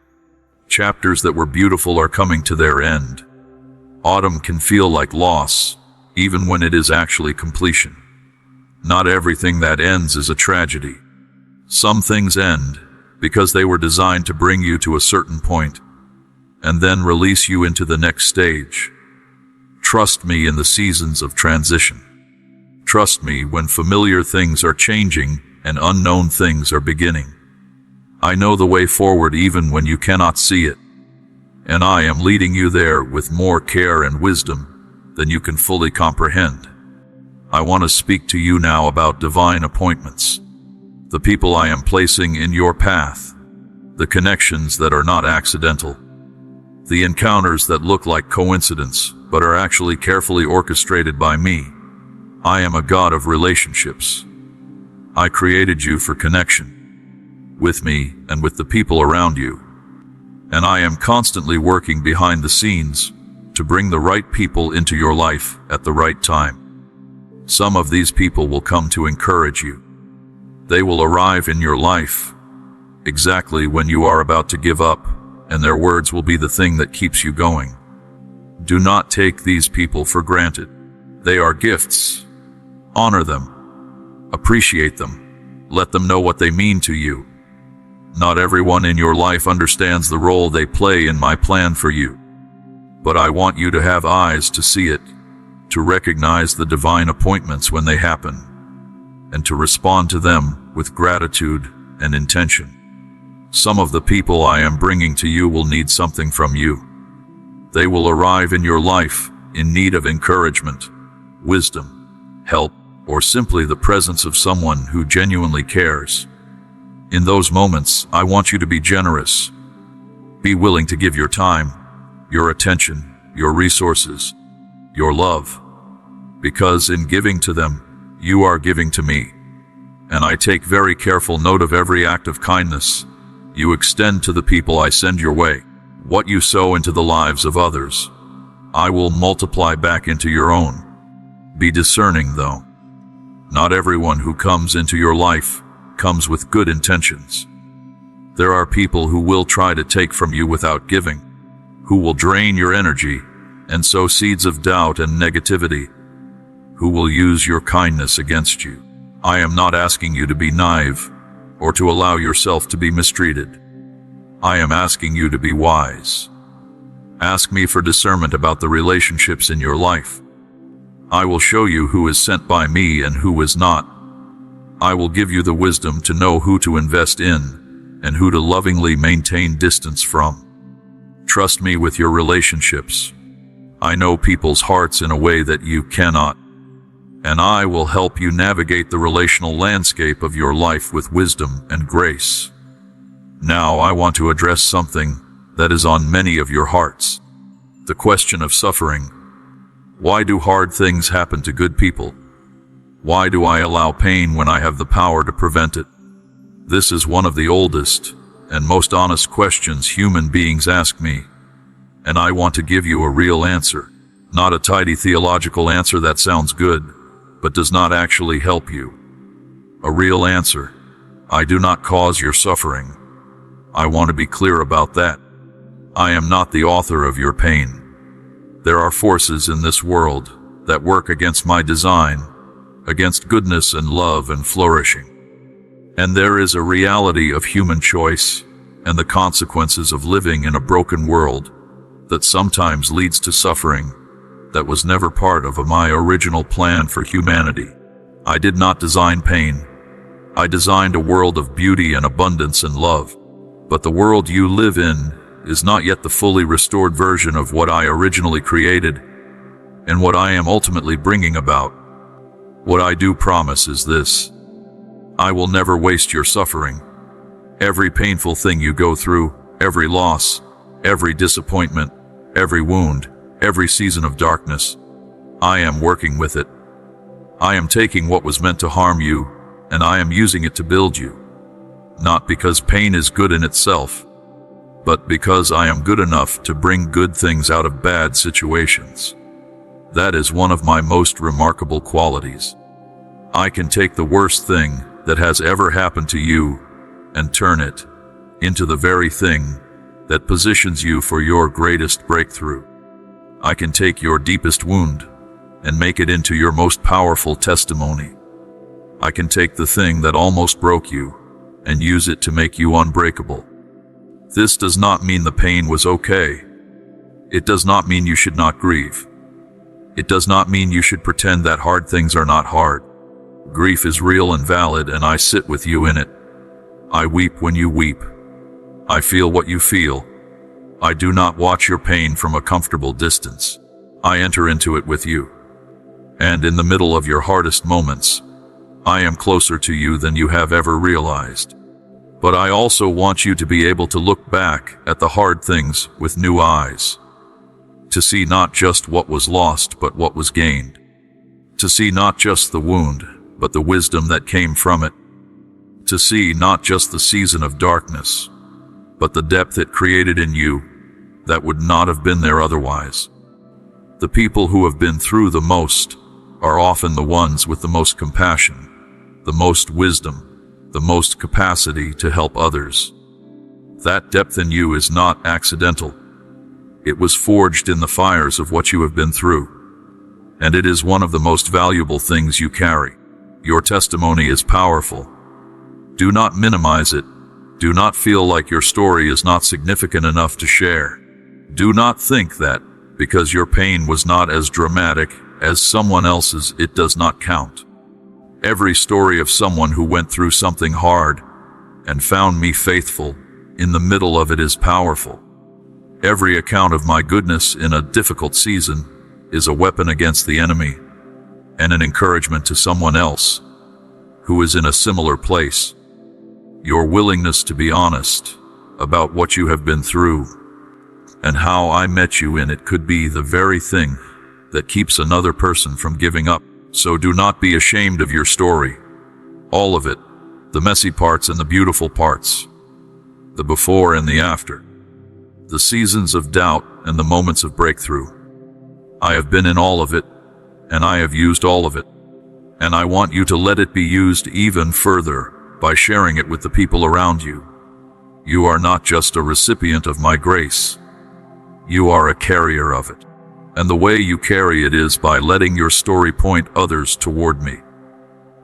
Chapters that were beautiful are coming to their end. Autumn can feel like loss, even when it is actually completion. Not everything that ends is a tragedy. Some things end because they were designed to bring you to a certain point, and then release you into the next stage. Trust me in the seasons of transition. Trust me when familiar things are changing and unknown things are beginning. I know the way forward even when you cannot see it, and I am leading you there with more care and wisdom than you can fully comprehend. I want to speak to you now about divine appointments, the people I am placing in your path, the connections that are not accidental, the encounters that look like coincidence but are actually carefully orchestrated by me. I am a God of relationships. I created you for connection, with me and with the people around you. And I am constantly working behind the scenes to bring the right people into your life at the right time. Some of these people will come to encourage you. They will arrive in your life exactly when you are about to give up, and their words will be the thing that keeps you going. Do not take these people for granted. They are gifts. Honor them. Appreciate them. Let them know what they mean to you. Not everyone in your life understands the role they play in my plan for you. But I want you to have eyes to see it, to recognize the divine appointments when they happen, and to respond to them with gratitude and intention. Some of the people I am bringing to you will need something from you. They will arrive in your life in need of encouragement, wisdom, help, or simply the presence of someone who genuinely cares. In those moments, I want you to be generous. Be willing to give your time, your attention, your resources, your love. Because in giving to them, you are giving to me. And I take very careful note of every act of kindness you extend to the people I send your way. What you sow into the lives of others, I will multiply back into your own. Be discerning, though. Not everyone who comes into your life comes with good intentions. There are people who will try to take from you without giving, who will drain your energy and sow seeds of doubt and negativity, who will use your kindness against you. I am not asking you to be naive or to allow yourself to be mistreated. I am asking you to be wise. Ask me for discernment about the relationships in your life. I will show you who is sent by me and who is not. I will give you the wisdom to know who to invest in and who to lovingly maintain distance from. Trust me with your relationships. I know people's hearts in a way that you cannot, and I will help you navigate the relational landscape of your life with wisdom and grace. Now I want to address something that is on many of your hearts. The question of suffering. Why do hard things happen to good people? Why do I allow pain when I have the power to prevent it? This is one of the oldest and most honest questions human beings ask me, and I want to give you a real answer, not a tidy theological answer that sounds good, but does not actually help you. A real answer. I do not cause your suffering. I want to be clear about that. I am not the author of your pain. There are forces in this world that work against my design, against goodness and love and flourishing. And there is a reality of human choice and the consequences of living in a broken world that sometimes leads to suffering that was never part of my original plan for humanity. I did not design pain. I designed a world of beauty and abundance and love. But the world you live in is not yet the fully restored version of what I originally created and what I am ultimately bringing about. What I do promise is this: I will never waste your suffering. Every painful thing you go through, every loss, every disappointment, every wound, every season of darkness, I am working with it. I am taking what was meant to harm you, and I am using it to build you. Not because pain is good in itself, but because I am good enough to bring good things out of bad situations. That is one of my most remarkable qualities. I can take the worst thing that has ever happened to you and turn it into the very thing that positions you for your greatest breakthrough. I can take your deepest wound and make it into your most powerful testimony. I can take the thing that almost broke you and use it to make you unbreakable. This does not mean the pain was okay. It does not mean you should not grieve. It does not mean you should pretend that hard things are not hard. Grief is real and valid, and I sit with you in it. I weep when you weep. I feel what you feel. I do not watch your pain from a comfortable distance. I enter into it with you. And in the middle of your hardest moments, I am closer to you than you have ever realized. But I also want you to be able to look back at the hard things with new eyes. To see not just what was lost, but what was gained. To see not just the wound, but the wisdom that came from it. To see not just the season of darkness, but the depth it created in you that would not have been there otherwise. The people who have been through the most are often the ones with the most compassion, the most wisdom, the most capacity to help others. That depth in you is not accidental. It was forged in the fires of what you have been through, and it is one of the most valuable things you carry. Your testimony is powerful. Do not minimize it. Do not feel like your story is not significant enough to share. Do not think that because your pain was not as dramatic as someone else's, it does not count. Every story of someone who went through something hard and found me faithful in the middle of it is powerful. Every account of my goodness in a difficult season is a weapon against the enemy and an encouragement to someone else who is in a similar place. Your willingness to be honest about what you have been through and how I met you in it could be the very thing that keeps another person from giving up. So do not be ashamed of your story. All of it, the messy parts and the beautiful parts, the before and the after, the seasons of doubt and the moments of breakthrough. I have been in all of it, and I have used all of it. And I want you to let it be used even further by sharing it with the people around you. You are not just a recipient of my grace. You are a carrier of it. And the way you carry it is by letting your story point others toward me.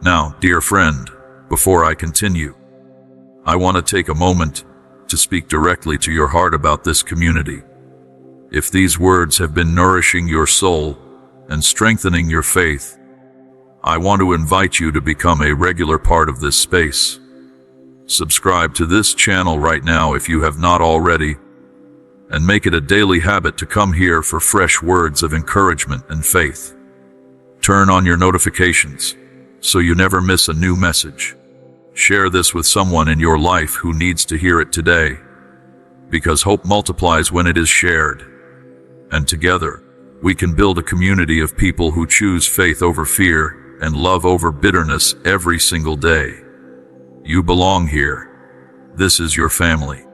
Now, dear friend, before I continue, I want to take a moment to speak directly to your heart about this community. If these words have been nourishing your soul and strengthening your faith, I want to invite you to become a regular part of this space. Subscribe to this channel right now if you have not already, and make it a daily habit to come here for fresh words of encouragement and faith. Turn on your notifications so you never miss a new message. Share this with someone in your life who needs to hear it today, because hope multiplies when it is shared. And together, we can build a community of people who choose faith over fear and love over bitterness every single day. You belong here. This is your family,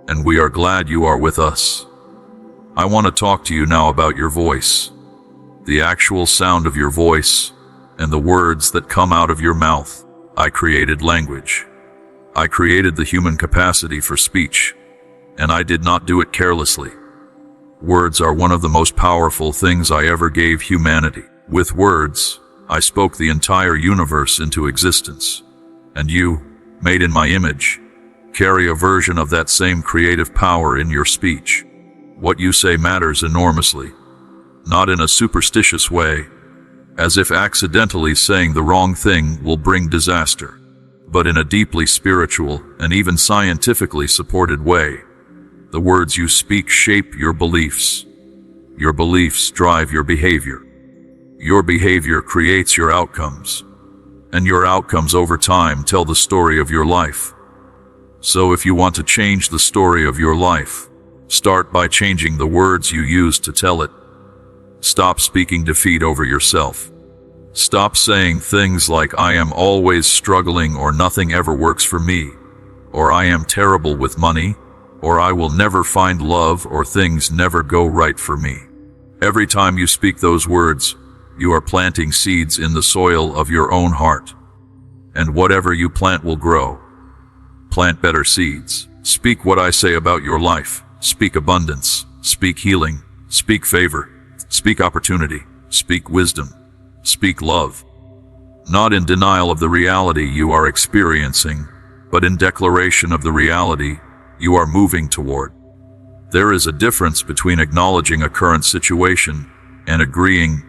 and we are glad you are with us. I want to talk to you now about your voice, the actual sound of your voice, and the words that come out of your mouth. I created language. I created the human capacity for speech, and I did not do it carelessly. Words are one of the most powerful things I ever gave humanity. With words, I spoke the entire universe into existence, and you, made in my image, carry a version of that same creative power in your speech. What you say matters enormously, not in a superstitious way, as if accidentally saying the wrong thing will bring disaster, but in a deeply spiritual and even scientifically supported way. The words you speak shape your beliefs. Your beliefs drive your behavior. Your behavior creates your outcomes, and your outcomes over time tell the story of your life. So if you want to change the story of your life, start by changing the words you use to tell it. Stop speaking defeat over yourself. Stop saying things like I am always struggling, or nothing ever works for me, or I am terrible with money, or I will never find love, or things never go right for me. Every time you speak those words, you are planting seeds in the soil of your own heart. And whatever you plant will grow. Plant better seeds. Speak what I say about your life. Speak abundance. Speak healing. Speak favor. Speak opportunity. Speak wisdom. Speak love. Not in denial of the reality you are experiencing, but in declaration of the reality you are moving toward. There is a difference between acknowledging a current situation and agreeing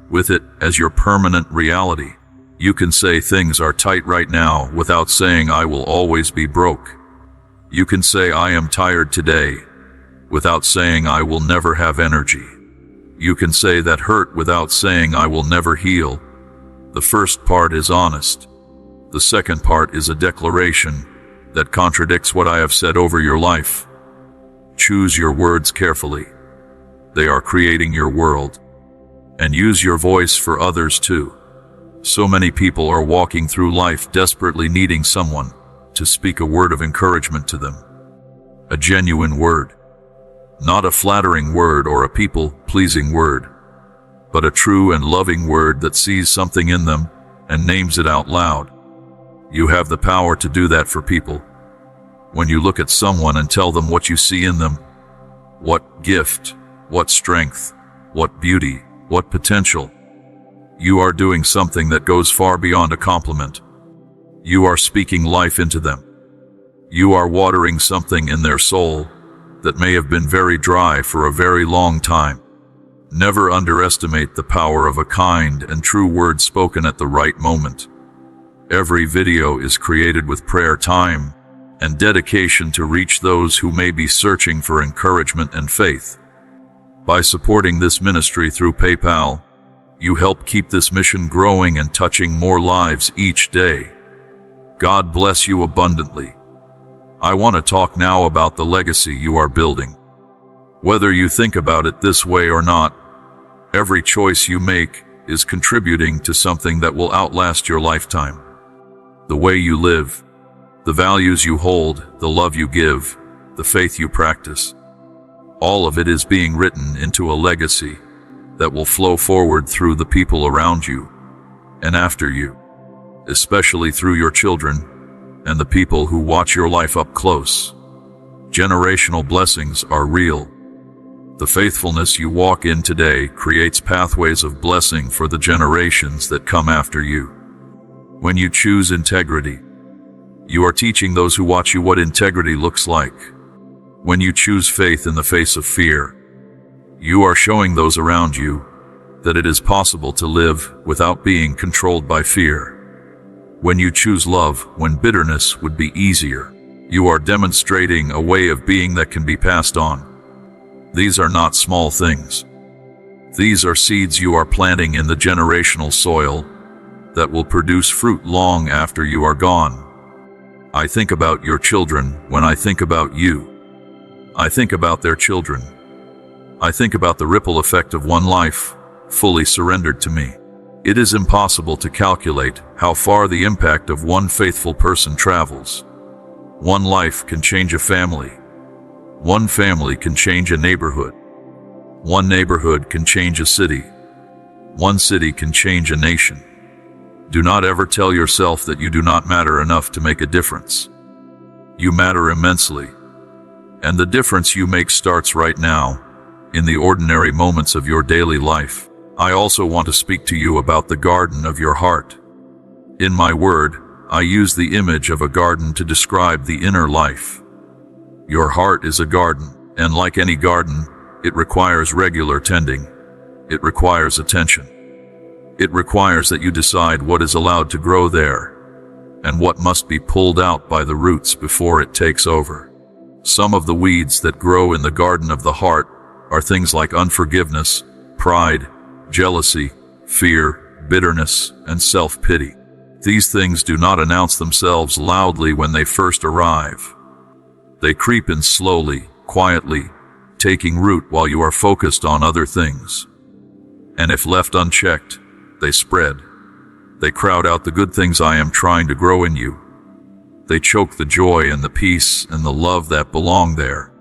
with it as your permanent reality. You can say things are tight right now without saying I will always be broke. You can say I am tired today without saying I will never have energy. You can say that hurt without saying I will never heal. The first part is honest. The second part is a declaration that contradicts what I have said over your life. Choose your words carefully. They are creating your world. And use your voice for others too. So many people are walking through life desperately needing someone to speak a word of encouragement to them. A genuine word. Not a flattering word or a people-pleasing word, but a true and loving word that sees something in them and names it out loud. You have the power to do that for people. When you look at someone and tell them what you see in them, what gift, what strength, what beauty, what potential, you are doing something that goes far beyond a compliment. You are speaking life into them. You are watering something in their soul that may have been very dry for a very long time. Never underestimate the power of a kind and true word spoken at the right moment. Every video is created with prayer time and dedication to reach those who may be searching for encouragement and faith. By supporting this ministry through PayPal, you help keep this mission growing and touching more lives each day. God bless you abundantly. I want to talk now about the legacy you are building. Whether you think about it this way or not, every choice you make is contributing to something that will outlast your lifetime. The way you live, the values you hold, the love you give, the faith you practice, all of it is being written into a legacy that will flow forward through the people around you and after you, especially through your children and the people who watch your life up close. Generational blessings are real. The faithfulness you walk in today creates pathways of blessing for the generations that come after you. When you choose integrity, you are teaching those who watch you what integrity looks like. When you choose faith in the face of fear, you are showing those around you that it is possible to live without being controlled by fear. When you choose love when bitterness would be easier, you are demonstrating a way of being that can be passed on. These are not small things. These are seeds you are planting in the generational soil that will produce fruit long after you are gone. I think about your children when I think about you. I think about their children. I think about the ripple effect of one life fully surrendered to me. It is impossible to calculate how far the impact of one faithful person travels. One life can change a family. One family can change a neighborhood. One neighborhood can change a city. One city can change a nation. Do not ever tell yourself that you do not matter enough to make a difference. You matter immensely. And the difference you make starts right now, in the ordinary moments of your daily life. I also want to speak to you about the garden of your heart. In my word, I use the image of a garden to describe the inner life. Your heart is a garden, and like any garden, it requires regular tending. It requires attention. It requires that you decide what is allowed to grow there, and what must be pulled out by the roots before it takes over. Some of the weeds that grow in the garden of the heart are things like unforgiveness, pride, jealousy, fear, bitterness, and self-pity. These things do not announce themselves loudly when they first arrive. They creep in slowly, quietly, taking root while you are focused on other things. And if left unchecked, they spread. They crowd out the good things I am trying to grow in you. They choke the joy and the peace and the love that belong there.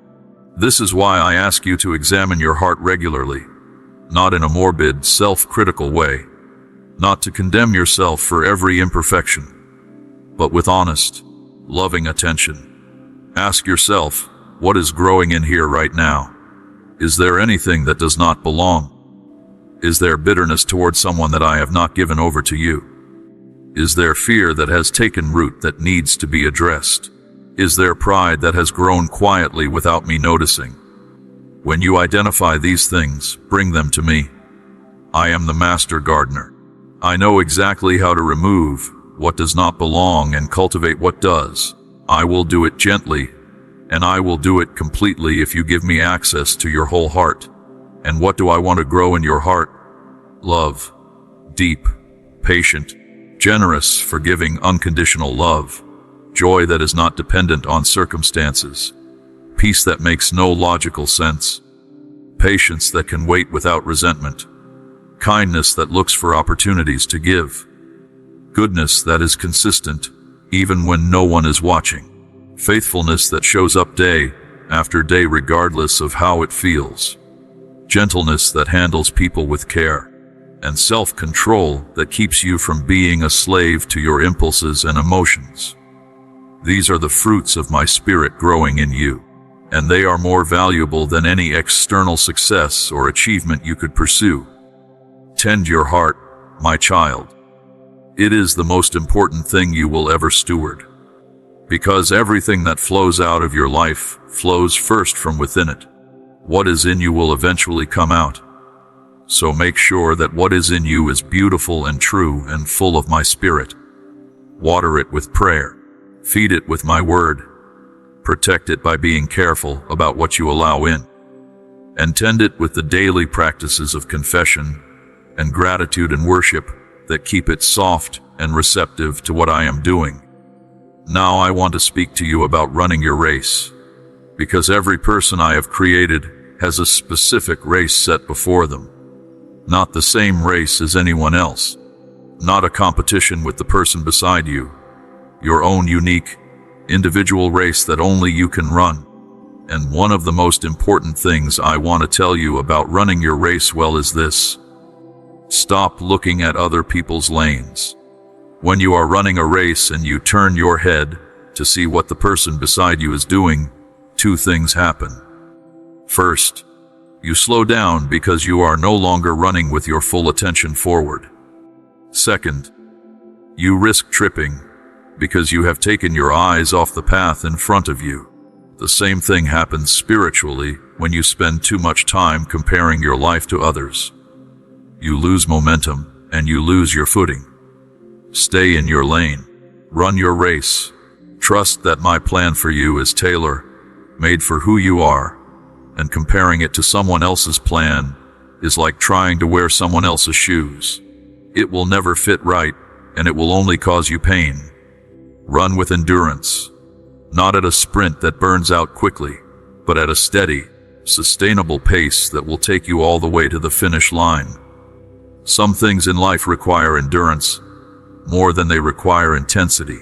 This is why I ask you to examine your heart regularly, not in a morbid, self-critical way, not to condemn yourself for every imperfection, but with honest, loving attention. Ask yourself, what is growing in here right now? Is there anything that does not belong? Is there bitterness towards someone that I have not given over to you? Is there fear that has taken root that needs to be addressed? Is there pride that has grown quietly without me noticing? When you identify these things, bring them to me. I am the master gardener. I know exactly how to remove what does not belong and cultivate what does. I will do it gently, and I will do it completely if you give me access to your whole heart. And what do I want to grow in your heart? Love. Deep, patient, generous, forgiving, unconditional love. Joy that is not dependent on circumstances. Peace that makes no logical sense. Patience that can wait without resentment. Kindness that looks for opportunities to give. Goodness that is consistent, even when no one is watching. Faithfulness that shows up day after day regardless of how it feels. Gentleness that handles people with care, and self-control that keeps you from being a slave to your impulses and emotions. These are the fruits of my spirit growing in you, and they are more valuable than any external success or achievement you could pursue. Tend your heart, my child. It is the most important thing you will ever steward, because everything that flows out of your life flows first from within it. What is in you will eventually come out. So make sure that what is in you is beautiful and true and full of my spirit. Water it with prayer. Feed it with my word. Protect it by being careful about what you allow in. And tend it with the daily practices of confession and gratitude and worship that keep it soft and receptive to what I am doing. Now I want to speak to you about running your race, because every person I have created has a specific race set before them. Not the same race as anyone else. Not a competition with the person beside you. Your own unique, individual race that only you can run. And one of the most important things I want to tell you about running your race well is this. Stop looking at other people's lanes. When you are running a race and you turn your head to see what the person beside you is doing, two things happen. First, you slow down because you are no longer running with your full attention forward. Second, you risk tripping because you have taken your eyes off the path in front of you. The same thing happens spiritually when you spend too much time comparing your life to others. You lose momentum and you lose your footing. Stay in your lane. Run your race. Trust that my plan for you is tailor-made for who you are, and comparing it to someone else's plan is like trying to wear someone else's shoes. It will never fit right, and it will only cause you pain. Run with endurance, not at a sprint that burns out quickly, but at a steady, sustainable pace that will take you all the way to the finish line. Some things in life require endurance more than they require intensity.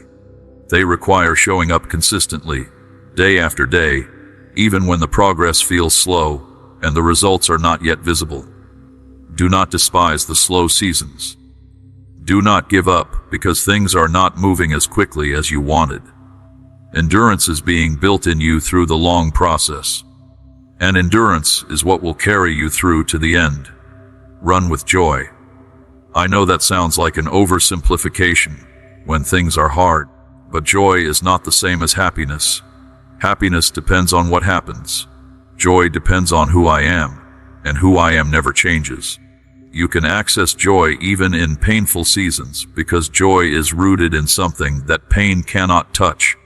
They require showing up consistently, day after day, even when the progress feels slow and the results are not yet visible. Do not despise the slow seasons. Do not give up because things are not moving as quickly as you wanted. Endurance is being built in you through the long process. And endurance is what will carry you through to the end. Run with joy. I know that sounds like an oversimplification when things are hard, but joy is not the same as happiness. Happiness depends on what happens. Joy depends on who I am, and who I am never changes. You can access joy even in painful seasons because joy is rooted in something that pain cannot touch.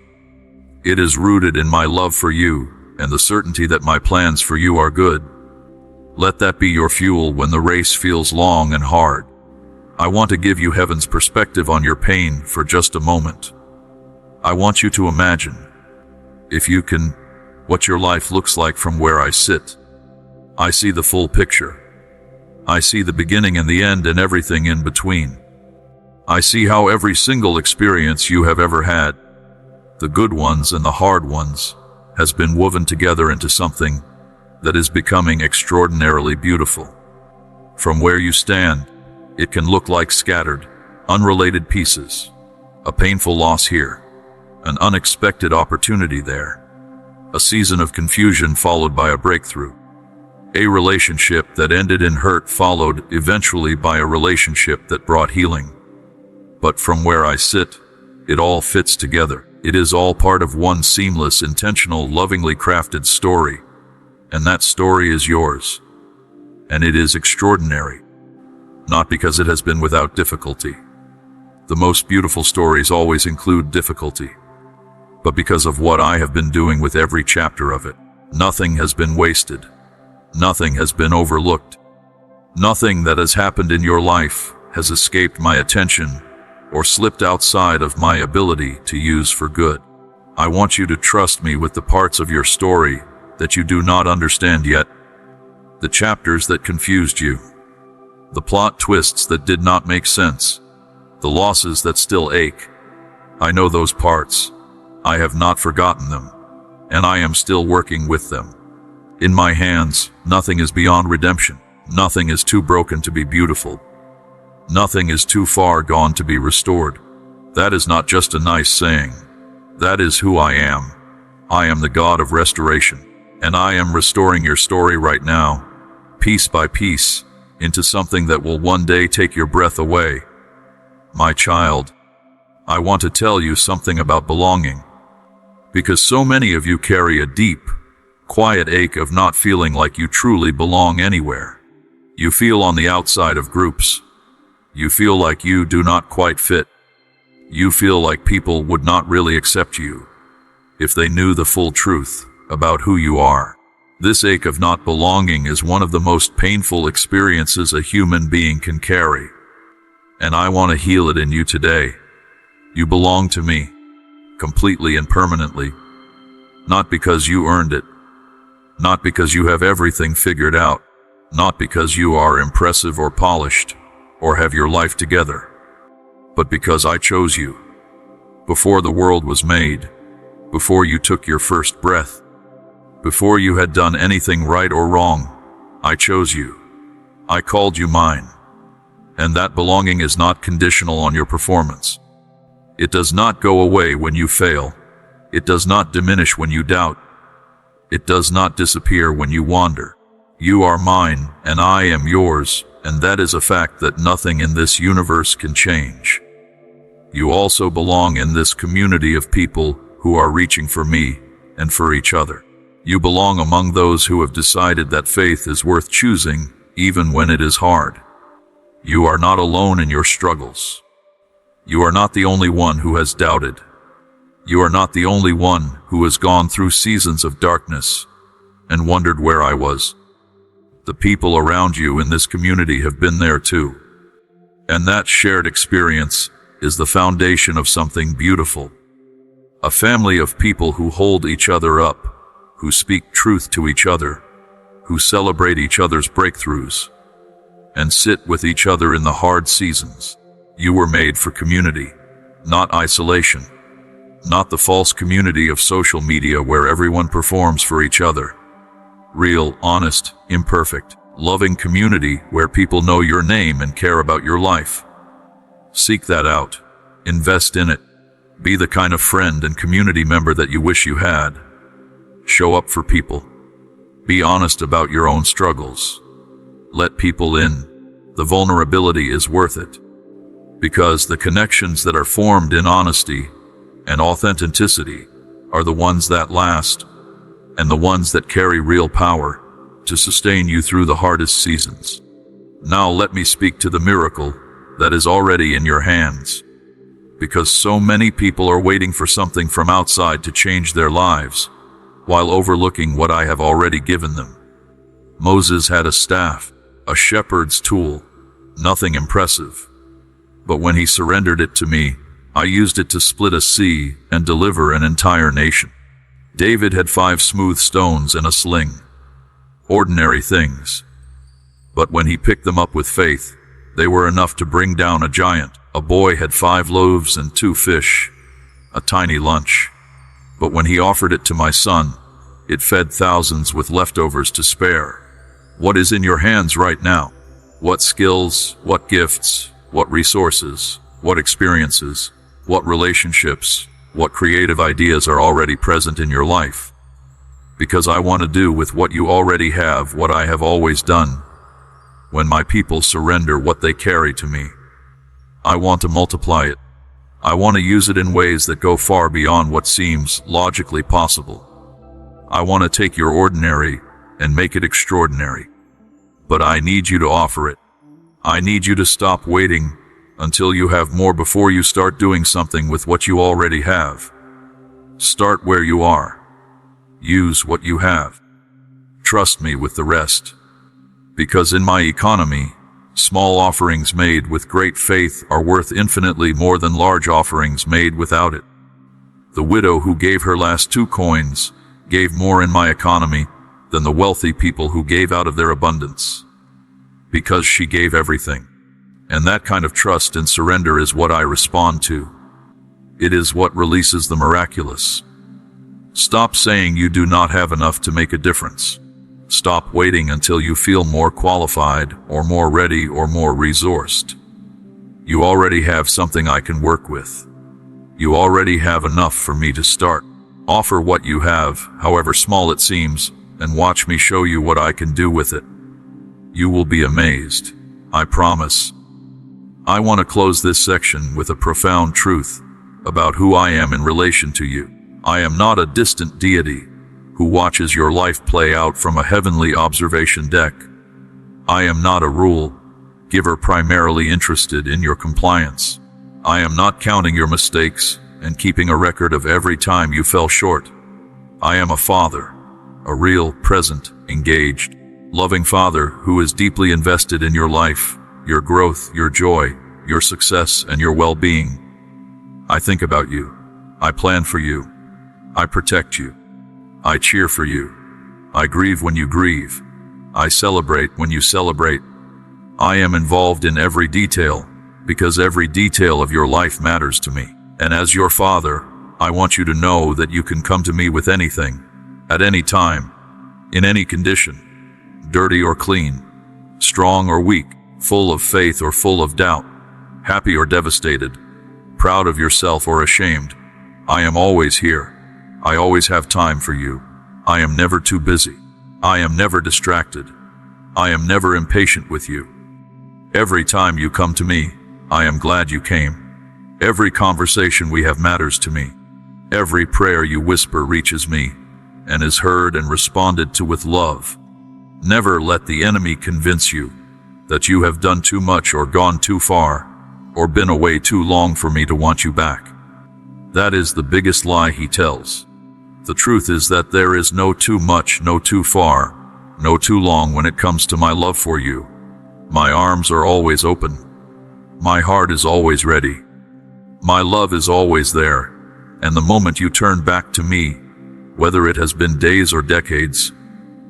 It is rooted in my love for you and the certainty that my plans for you are good. Let that be your fuel when the race feels long and hard. I want to give you heaven's perspective on your pain for just a moment. I want you to imagine, if you can, what your life looks like from where I sit. I see the full picture. I see the beginning and the end and everything in between. I see how every single experience you have ever had, the good ones and the hard ones, has been woven together into something that is becoming extraordinarily beautiful. From where you stand, it can look like scattered, unrelated pieces. A painful loss here, an unexpected opportunity there, a season of confusion followed by a breakthrough. A relationship that ended in hurt followed eventually by a relationship that brought healing. But from where I sit, it all fits together. It is all part of one seamless, intentional, lovingly crafted story. And that story is yours. And it is extraordinary. Not because it has been without difficulty. The most beautiful stories always include difficulty. But because of what I have been doing with every chapter of it, nothing has been wasted. Nothing has been overlooked. Nothing that has happened in your life has escaped my attention or slipped outside of my ability to use for good. I want you to trust me with the parts of your story that you do not understand yet, the chapters that confused you, the plot twists that did not make sense, the losses that still ache. I know those parts. I have not forgotten them, and I am still working with them. In my hands, nothing is beyond redemption. Nothing is too broken to be beautiful. Nothing is too far gone to be restored. That is not just a nice saying. That is who I am. I am the God of restoration, and I am restoring your story right now, piece by piece, into something that will one day take your breath away. My child, I want to tell you something about belonging, because so many of you carry a deep, quiet ache of not feeling like you truly belong anywhere. You feel on the outside of groups. You feel like you do not quite fit. You feel like people would not really accept you if they knew the full truth about who you are. This ache of not belonging is one of the most painful experiences a human being can carry. And I want to heal it in you today. You belong to me, completely and permanently. Not because you earned it. Not because you have everything figured out. Not because you are impressive or polished, or have your life together. But because I chose you. Before the world was made. Before you took your first breath. Before you had done anything right or wrong, I chose you. I called you mine. And that belonging is not conditional on your performance. It does not go away when you fail. It does not diminish when you doubt. It does not disappear when you wander. You are mine, and I am yours, and that is a fact that nothing in this universe can change. You also belong in this community of people who are reaching for me and for each other. You belong among those who have decided that faith is worth choosing, even when it is hard. You are not alone in your struggles. You are not the only one who has doubted. You are not the only one who has gone through seasons of darkness and wondered where I was. The people around you in this community have been there too. And that shared experience is the foundation of something beautiful. A family of people who hold each other up, who speak truth to each other, who celebrate each other's breakthroughs, and sit with each other in the hard seasons. You were made for community, not isolation. Not the false community of social media where everyone performs for each other. Real, honest, imperfect, loving community where people know your name and care about your life. Seek that out. Invest in it. Be the kind of friend and community member that you wish you had. Show up for people. Be honest about your own struggles. Let people in. The vulnerability is worth it. Because the connections that are formed in honesty and authenticity are the ones that last, and the ones that carry real power to sustain you through the hardest seasons. Now let me speak to the miracle that is already in your hands. Because so many people are waiting for something from outside to change their lives, while overlooking what I have already given them. Moses had a staff, a shepherd's tool, nothing impressive. But when he surrendered it to me, I used it to split a sea and deliver an entire nation. David had 5 smooth stones and a sling. Ordinary things. But when he picked them up with faith, they were enough to bring down a giant. A boy had 5 loaves and 2 fish, a tiny lunch. But when he offered it to my son, it fed thousands with leftovers to spare. What is in your hands right now? What skills, what gifts, what resources, what experiences, what relationships, what creative ideas are already present in your life? Because I want to do with what you already have what I have always done. When my people surrender what they carry to me, I want to multiply it. I want to use it in ways that go far beyond what seems logically possible. I want to take your ordinary and make it extraordinary. But I need you to offer it. I need you to stop waiting until you have more before you start doing something with what you already have. Start where you are. Use what you have. Trust me with the rest. Because in my economy, small offerings made with great faith are worth infinitely more than large offerings made without it. The widow who gave her last 2 coins gave more in my economy than the wealthy people who gave out of their abundance. Because she gave everything. And that kind of trust and surrender is what I respond to. It is what releases the miraculous. Stop saying you do not have enough to make a difference. Stop waiting until you feel more qualified or more ready or more resourced. You already have something I can work with. You already have enough for me to start. Offer what you have, however small it seems, and watch me show you what I can do with it. You will be amazed. I promise. I want to close this section with a profound truth about who I am in relation to you. I am not a distant deity who watches your life play out from a heavenly observation deck. I am not a rule giver primarily interested in your compliance. I am not counting your mistakes and keeping a record of every time you fell short. I am a father, a real, present, engaged, loving father who is deeply invested in your life, your growth, your joy, your success, and your well-being. I think about you. I plan for you. I protect you. I cheer for you. I grieve when you grieve. I celebrate when you celebrate. I am involved in every detail because every detail of your life matters to me. And as your father, I want you to know that you can come to me with anything, at any time, in any condition, dirty or clean, strong or weak, full of faith or full of doubt, happy or devastated, proud of yourself or ashamed. I am always here. I always have time for you. I am never too busy. I am never distracted. I am never impatient with you. Every time you come to me, I am glad you came. Every conversation we have matters to me. Every prayer you whisper reaches me and is heard and responded to with love. Never let the enemy convince you that you have done too much or gone too far or been away too long for me to want you back. That is the biggest lie he tells. The truth is that there is no too much, no too far, no too long when it comes to my love for you. My arms are always open. My heart is always ready. My love is always there, and the moment you turn back to me, whether it has been days or decades,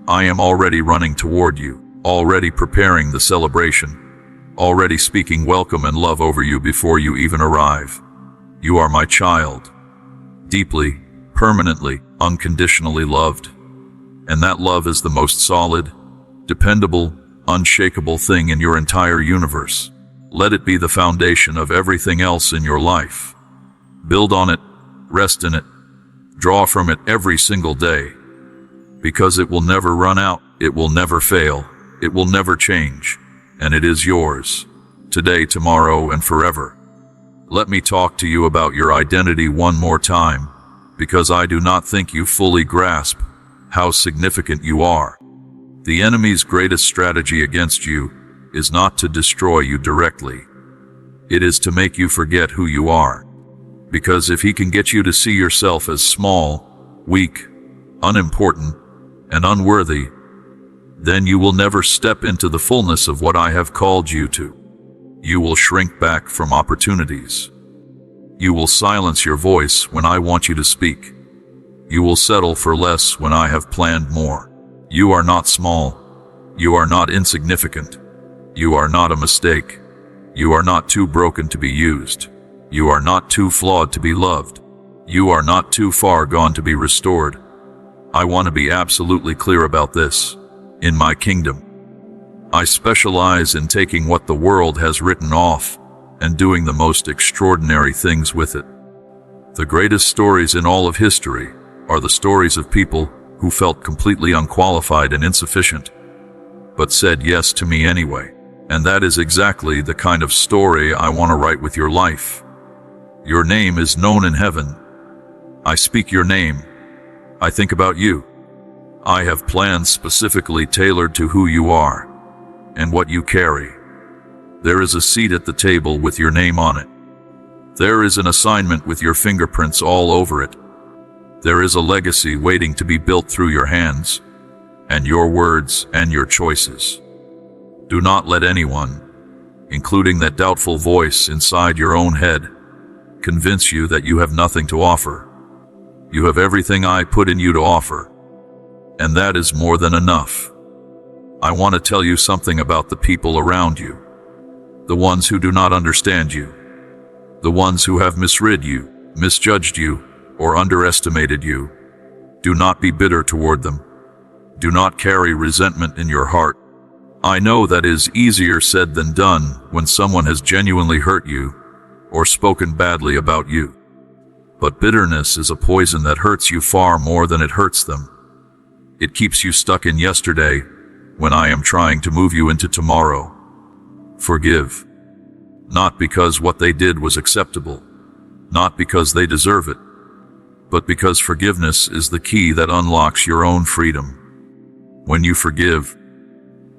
I am already running toward you, already preparing the celebration, already speaking welcome and love over you before you even arrive. You are my child. deeply, permanently, unconditionally loved. And that love is the most solid, dependable, unshakable thing in your entire universe. Let it be the foundation of everything else in your life. Build on it, rest in it, draw from it every single day. Because it will never run out, it will never fail, it will never change, and it is yours, today, tomorrow, and forever. Let me talk to you about your identity one more time, because I do not think you fully grasp how significant you are. The enemy's greatest strategy against you is not to destroy you directly. It is to make you forget who you are. Because if he can get you to see yourself as small, weak, unimportant, and unworthy, then you will never step into the fullness of what I have called you to. You will shrink back from opportunities. You will silence your voice when I want you to speak. You will settle for less when I have planned more. You are not small. You are not insignificant. You are not a mistake. You are not too broken to be used. You are not too flawed to be loved. You are not too far gone to be restored. I want to be absolutely clear about this. In my kingdom, I specialize in taking what the world has written off and doing the most extraordinary things with it. The greatest stories in all of history are the stories of people who felt completely unqualified and insufficient, but said yes to me anyway. And that is exactly the kind of story I want to write with your life. Your name is known in heaven. I speak your name. I think about you. I have plans specifically tailored to who you are and what you carry. There is a seat at the table with your name on it. There is an assignment with your fingerprints all over it. There is a legacy waiting to be built through your hands, and your words and your choices. Do not let anyone, including that doubtful voice inside your own head, convince you that you have nothing to offer. You have everything I put in you to offer, and that is more than enough. I want to tell you something about the people around you, the ones who do not understand you, the ones who have misread you, misjudged you, or underestimated you. Do not be bitter toward them. Do not carry resentment in your heart. I know that is easier said than done when someone has genuinely hurt you or spoken badly about you. But bitterness is a poison that hurts you far more than it hurts them. It keeps you stuck in yesterday when I am trying to move you into tomorrow. Forgive. Not because what they did was acceptable, not because they deserve it, but because forgiveness is the key that unlocks your own freedom. When you forgive,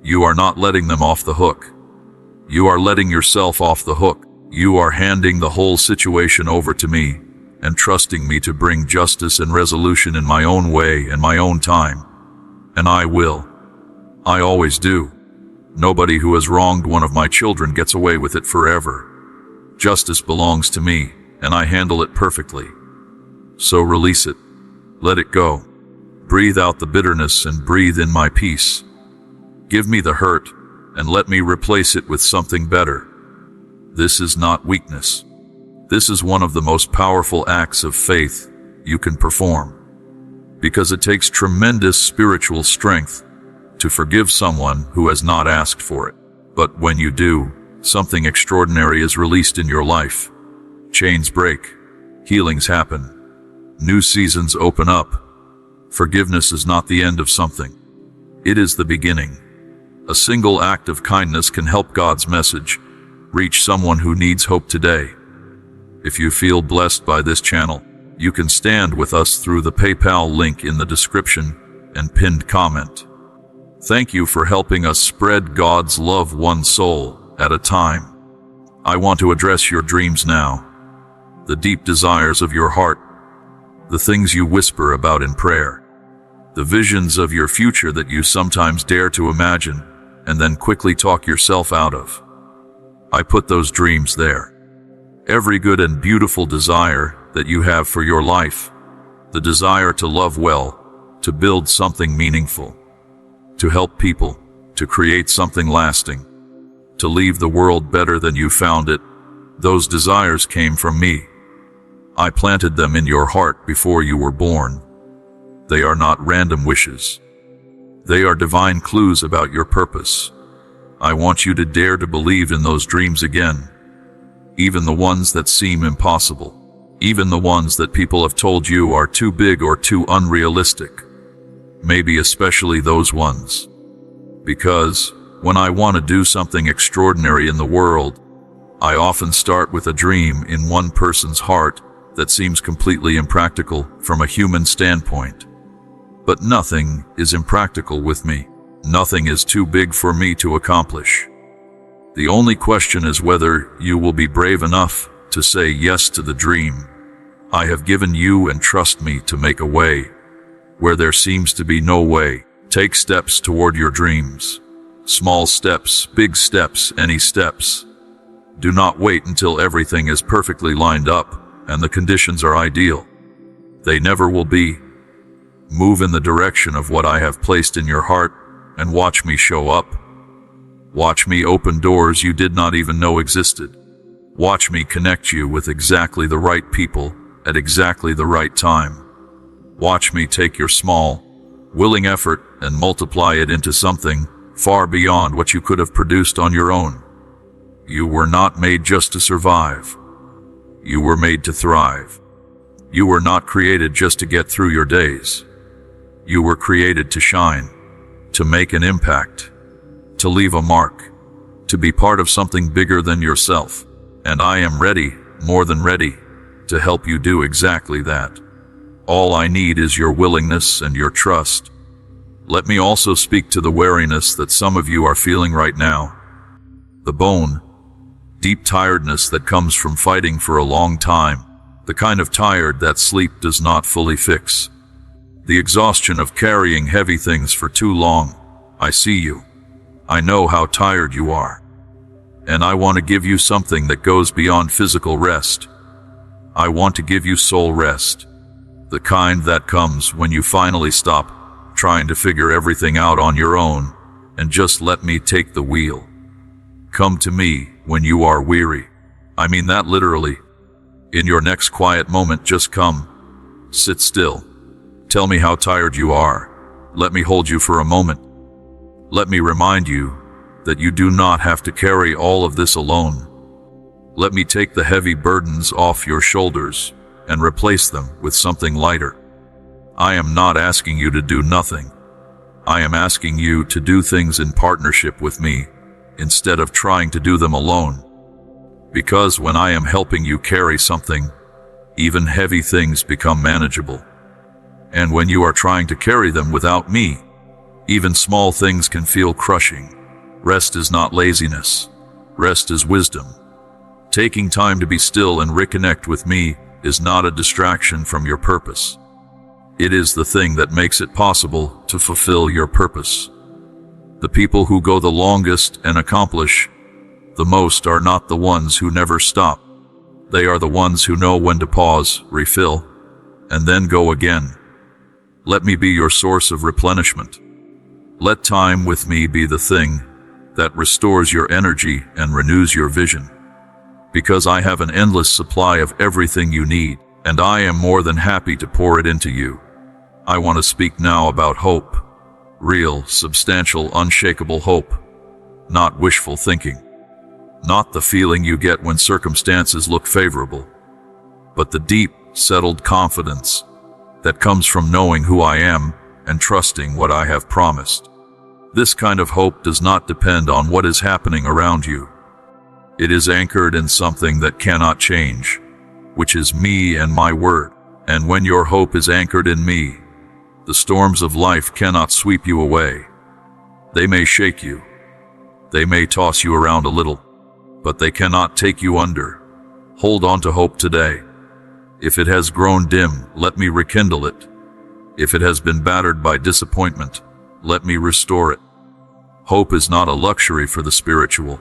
you are not letting them off the hook. You are letting yourself off the hook. You are handing the whole situation over to me and trusting me to bring justice and resolution in my own way and my own time. And I will. I always do. Nobody who has wronged one of my children gets away with it forever. Justice belongs to me, and I handle it perfectly. So release it. Let it go. Breathe out the bitterness and breathe in my peace. Give me the hurt and let me replace it with something better. This is not weakness. This is one of the most powerful acts of faith you can perform, because it takes tremendous spiritual strength to forgive someone who has not asked for it. But when you do, something extraordinary is released in your life. Chains break. Healings happen. New seasons open up. Forgiveness is not the end of something. It is the beginning. A single act of kindness can help God's message reach someone who needs hope today. If you feel blessed by this channel, you can stand with us through the PayPal link in the description and pinned comment. Thank you for helping us spread God's love one soul at a time. I want to address your dreams now, the deep desires of your heart, the things you whisper about in prayer, the visions of your future that you sometimes dare to imagine and then quickly talk yourself out of. I put those dreams there. Every good and beautiful desire that you have for your life, the desire to love well, to build something meaningful, to help people, to create something lasting, to leave the world better than you found it, those desires came from me. I planted them in your heart before you were born. They are not random wishes. They are divine clues about your purpose. I want you to dare to believe in those dreams again, even the ones that seem impossible, even the ones that people have told you are too big or too unrealistic. Maybe especially those ones. Because when I want to do something extraordinary in the world, I often start with a dream in one person's heart that seems completely impractical from a human standpoint. But nothing is impractical with me. Nothing is too big for me to accomplish. The only question is whether you will be brave enough to say yes to the dream I have given you and trust me to make a way where there seems to be no way. Take steps toward your dreams. Small steps, big steps, any steps. Do not wait until everything is perfectly lined up and the conditions are ideal. They never will be. Move in the direction of what I have placed in your heart and watch me show up. Watch me open doors you did not even know existed. Watch me connect you with exactly the right people at exactly the right time. Watch me take your small, willing effort and multiply it into something far beyond what you could have produced on your own. You were not made just to survive. You were made to thrive. You were not created just to get through your days. You were created to shine, to make an impact, to leave a mark, to be part of something bigger than yourself. And I am ready, more than ready, to help you do exactly that. All I need is your willingness and your trust. Let me also speak to the weariness that some of you are feeling right now. The bone, deep tiredness that comes from fighting for a long time, the kind of tired that sleep does not fully fix. The exhaustion of carrying heavy things for too long. I see you. I know how tired you are. And I want to give you something that goes beyond physical rest. I want to give you soul rest. The kind that comes when you finally stop trying to figure everything out on your own and just let me take the wheel. Come to me when you are weary. I mean that literally. In your next quiet moment, just come. Sit still. Tell me how tired you are. Let me hold you for a moment. Let me remind you that you do not have to carry all of this alone. Let me take the heavy burdens off your shoulders and replace them with something lighter. I am not asking you to do nothing. I am asking you to do things in partnership with me instead of trying to do them alone. Because when I am helping you carry something, even heavy things become manageable. And when you are trying to carry them without me, even small things can feel crushing. Rest is not laziness. Rest is wisdom. Taking time to be still and reconnect with me is not a distraction from your purpose. It is the thing that makes it possible to fulfill your purpose. The people who go the longest and accomplish the most are not the ones who never stop. They are the ones who know when to pause, refill, and then go again. Let me be your source of replenishment. Let time with me be the thing that restores your energy and renews your vision. Because I have an endless supply of everything you need, and I am more than happy to pour it into you. I want to speak now about hope. Real, substantial, unshakable hope. Not wishful thinking. Not the feeling you get when circumstances look favorable, but the deep, settled confidence that comes from knowing who I am and trusting what I have promised. This kind of hope does not depend on what is happening around you. It is anchored in something that cannot change, which is me and my word. And when your hope is anchored in me, the storms of life cannot sweep you away. They may shake you. They may toss you around a little, but they cannot take you under. Hold on to hope today. If it has grown dim, let me rekindle it. If it has been battered by disappointment, let me restore it. Hope is not a luxury for the spiritual.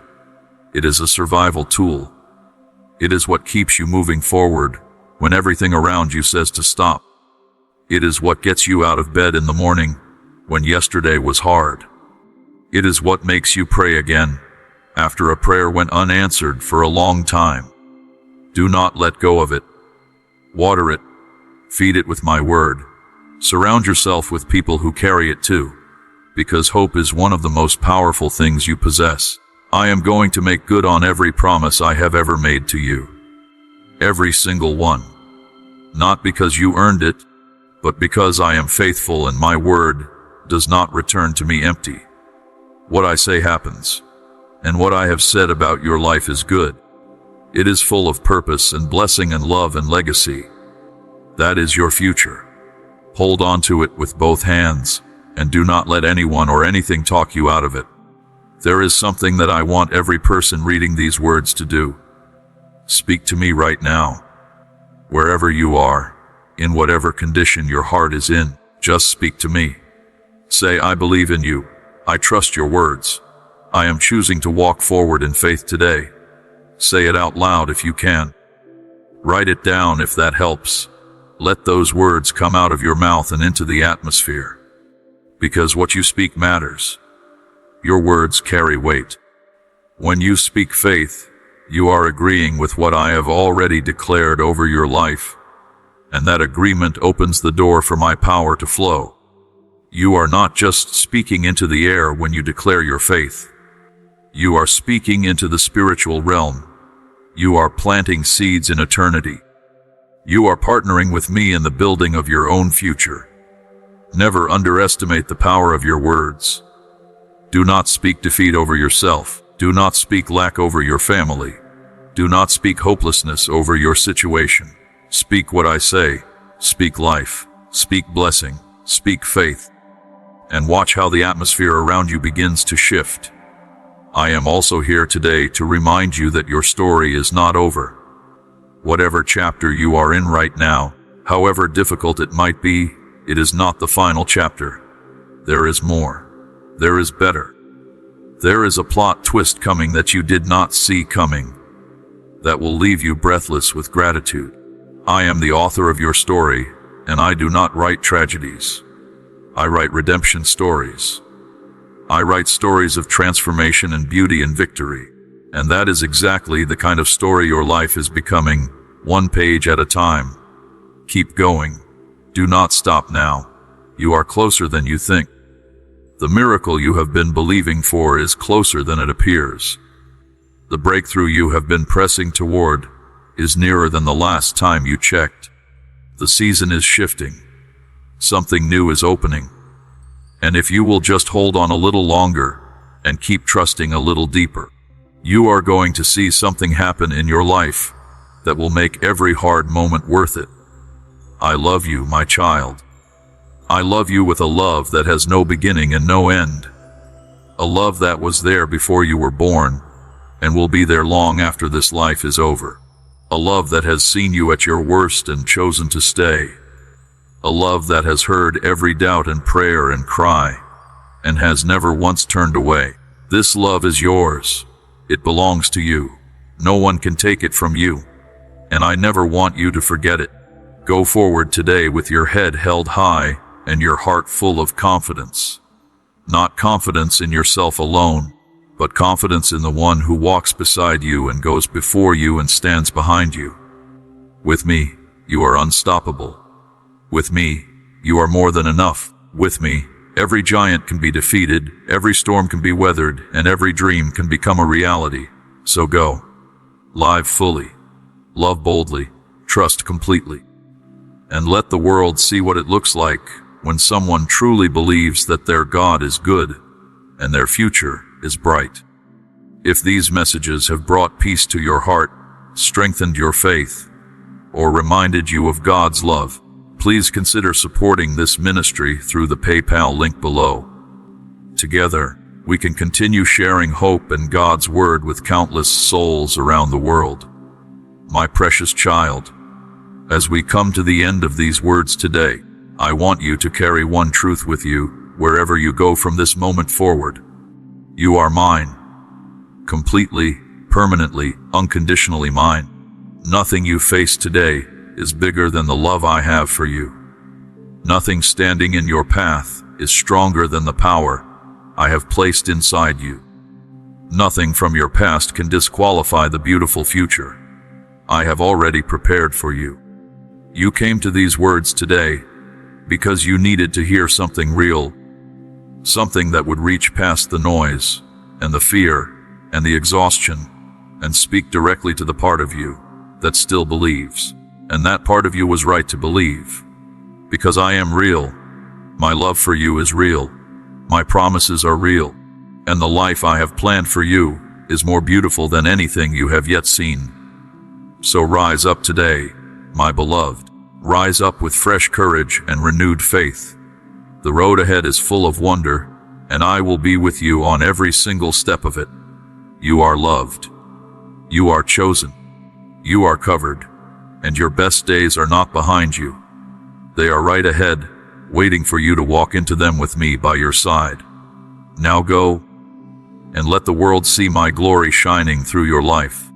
It is a survival tool. It is what keeps you moving forward when everything around you says to stop. It is what gets you out of bed in the morning when yesterday was hard. It is what makes you pray again after a prayer went unanswered for a long time. Do not let go of it. Water it. Feed it with my word. Surround yourself with people who carry it too, because hope is one of the most powerful things you possess. I am going to make good on every promise I have ever made to you. Every single one. Not because you earned it, but because I am faithful and my word does not return to me empty. What I say happens, and what I have said about your life is good. It is full of purpose and blessing and love and legacy. That is your future. Hold on to it with both hands, and do not let anyone or anything talk you out of it. There is something that I want every person reading these words to do. Speak to me right now. Wherever you are, in whatever condition your heart is in, just speak to me. Say, I believe in you. I trust your words. I am choosing to walk forward in faith today. Say it out loud if you can. Write it down if that helps. Let those words come out of your mouth and into the atmosphere. Because what you speak matters. Your words carry weight. When you speak faith, you are agreeing with what I have already declared over your life, and that agreement opens the door for my power to flow. You are not just speaking into the air when you declare your faith. You are speaking into the spiritual realm. You are planting seeds in eternity. You are partnering with me in the building of your own future. Never underestimate the power of your words. Do not speak defeat over yourself. Do not speak lack over your family. Do not speak hopelessness over your situation. Speak what I say. Speak life. Speak blessing. Speak faith. And watch how the atmosphere around you begins to shift. I am also here today to remind you that your story is not over. Whatever chapter you are in right now, however difficult it might be, it is not the final chapter. There is more. There is better. There is a plot twist coming that you did not see coming, that will leave you breathless with gratitude. I am the author of your story, and I do not write tragedies. I write redemption stories. I write stories of transformation and beauty and victory. And that is exactly the kind of story your life is becoming, one page at a time. Keep going. Do not stop now. You are closer than you think. The miracle you have been believing for is closer than it appears. The breakthrough you have been pressing toward is nearer than the last time you checked. The season is shifting. Something new is opening. And if you will just hold on a little longer and keep trusting a little deeper, you are going to see something happen in your life that will make every hard moment worth it. I love you, my child. I love you with a love that has no beginning and no end. A love that was there before you were born and will be there long after this life is over. A love that has seen you at your worst and chosen to stay. A love that has heard every doubt and prayer and cry and has never once turned away. This love is yours. It belongs to you. No one can take it from you. And I never want you to forget it. Go forward today with your head held high and your heart full of confidence. Not confidence in yourself alone, but confidence in the one who walks beside you and goes before you and stands behind you. With me, you are unstoppable. With me, you are more than enough. With me, every giant can be defeated, every storm can be weathered, and every dream can become a reality. So go. Live fully. Love boldly. Trust completely. And let the world see what it looks like when someone truly believes that their God is good and their future is bright. If these messages have brought peace to your heart, strengthened your faith, or reminded you of God's love, please consider supporting this ministry through the PayPal link below. Together, we can continue sharing hope and God's word with countless souls around the world. My precious child, as we come to the end of these words today, I want you to carry one truth with you wherever you go from this moment forward. You are mine. Completely, permanently, unconditionally mine. Nothing you face today is bigger than the love I have for you. Nothing standing in your path is stronger than the power I have placed inside you. Nothing from your past can disqualify the beautiful future I have already prepared for you. You came to these words today because you needed to hear something real, something that would reach past the noise and the fear and the exhaustion and speak directly to the part of you that still believes. And that part of you was right to believe, because I am real. My love for you is real. My promises are real. And the life I have planned for you is more beautiful than anything you have yet seen. So rise up today, my beloved. Rise up with fresh courage and renewed faith. The road ahead is full of wonder, and I will be with you on every single step of it. You are loved. You are chosen. You are covered. And your best days are not behind you. They are right ahead, waiting for you to walk into them with me by your side. Now go, and let the world see my glory shining through your life.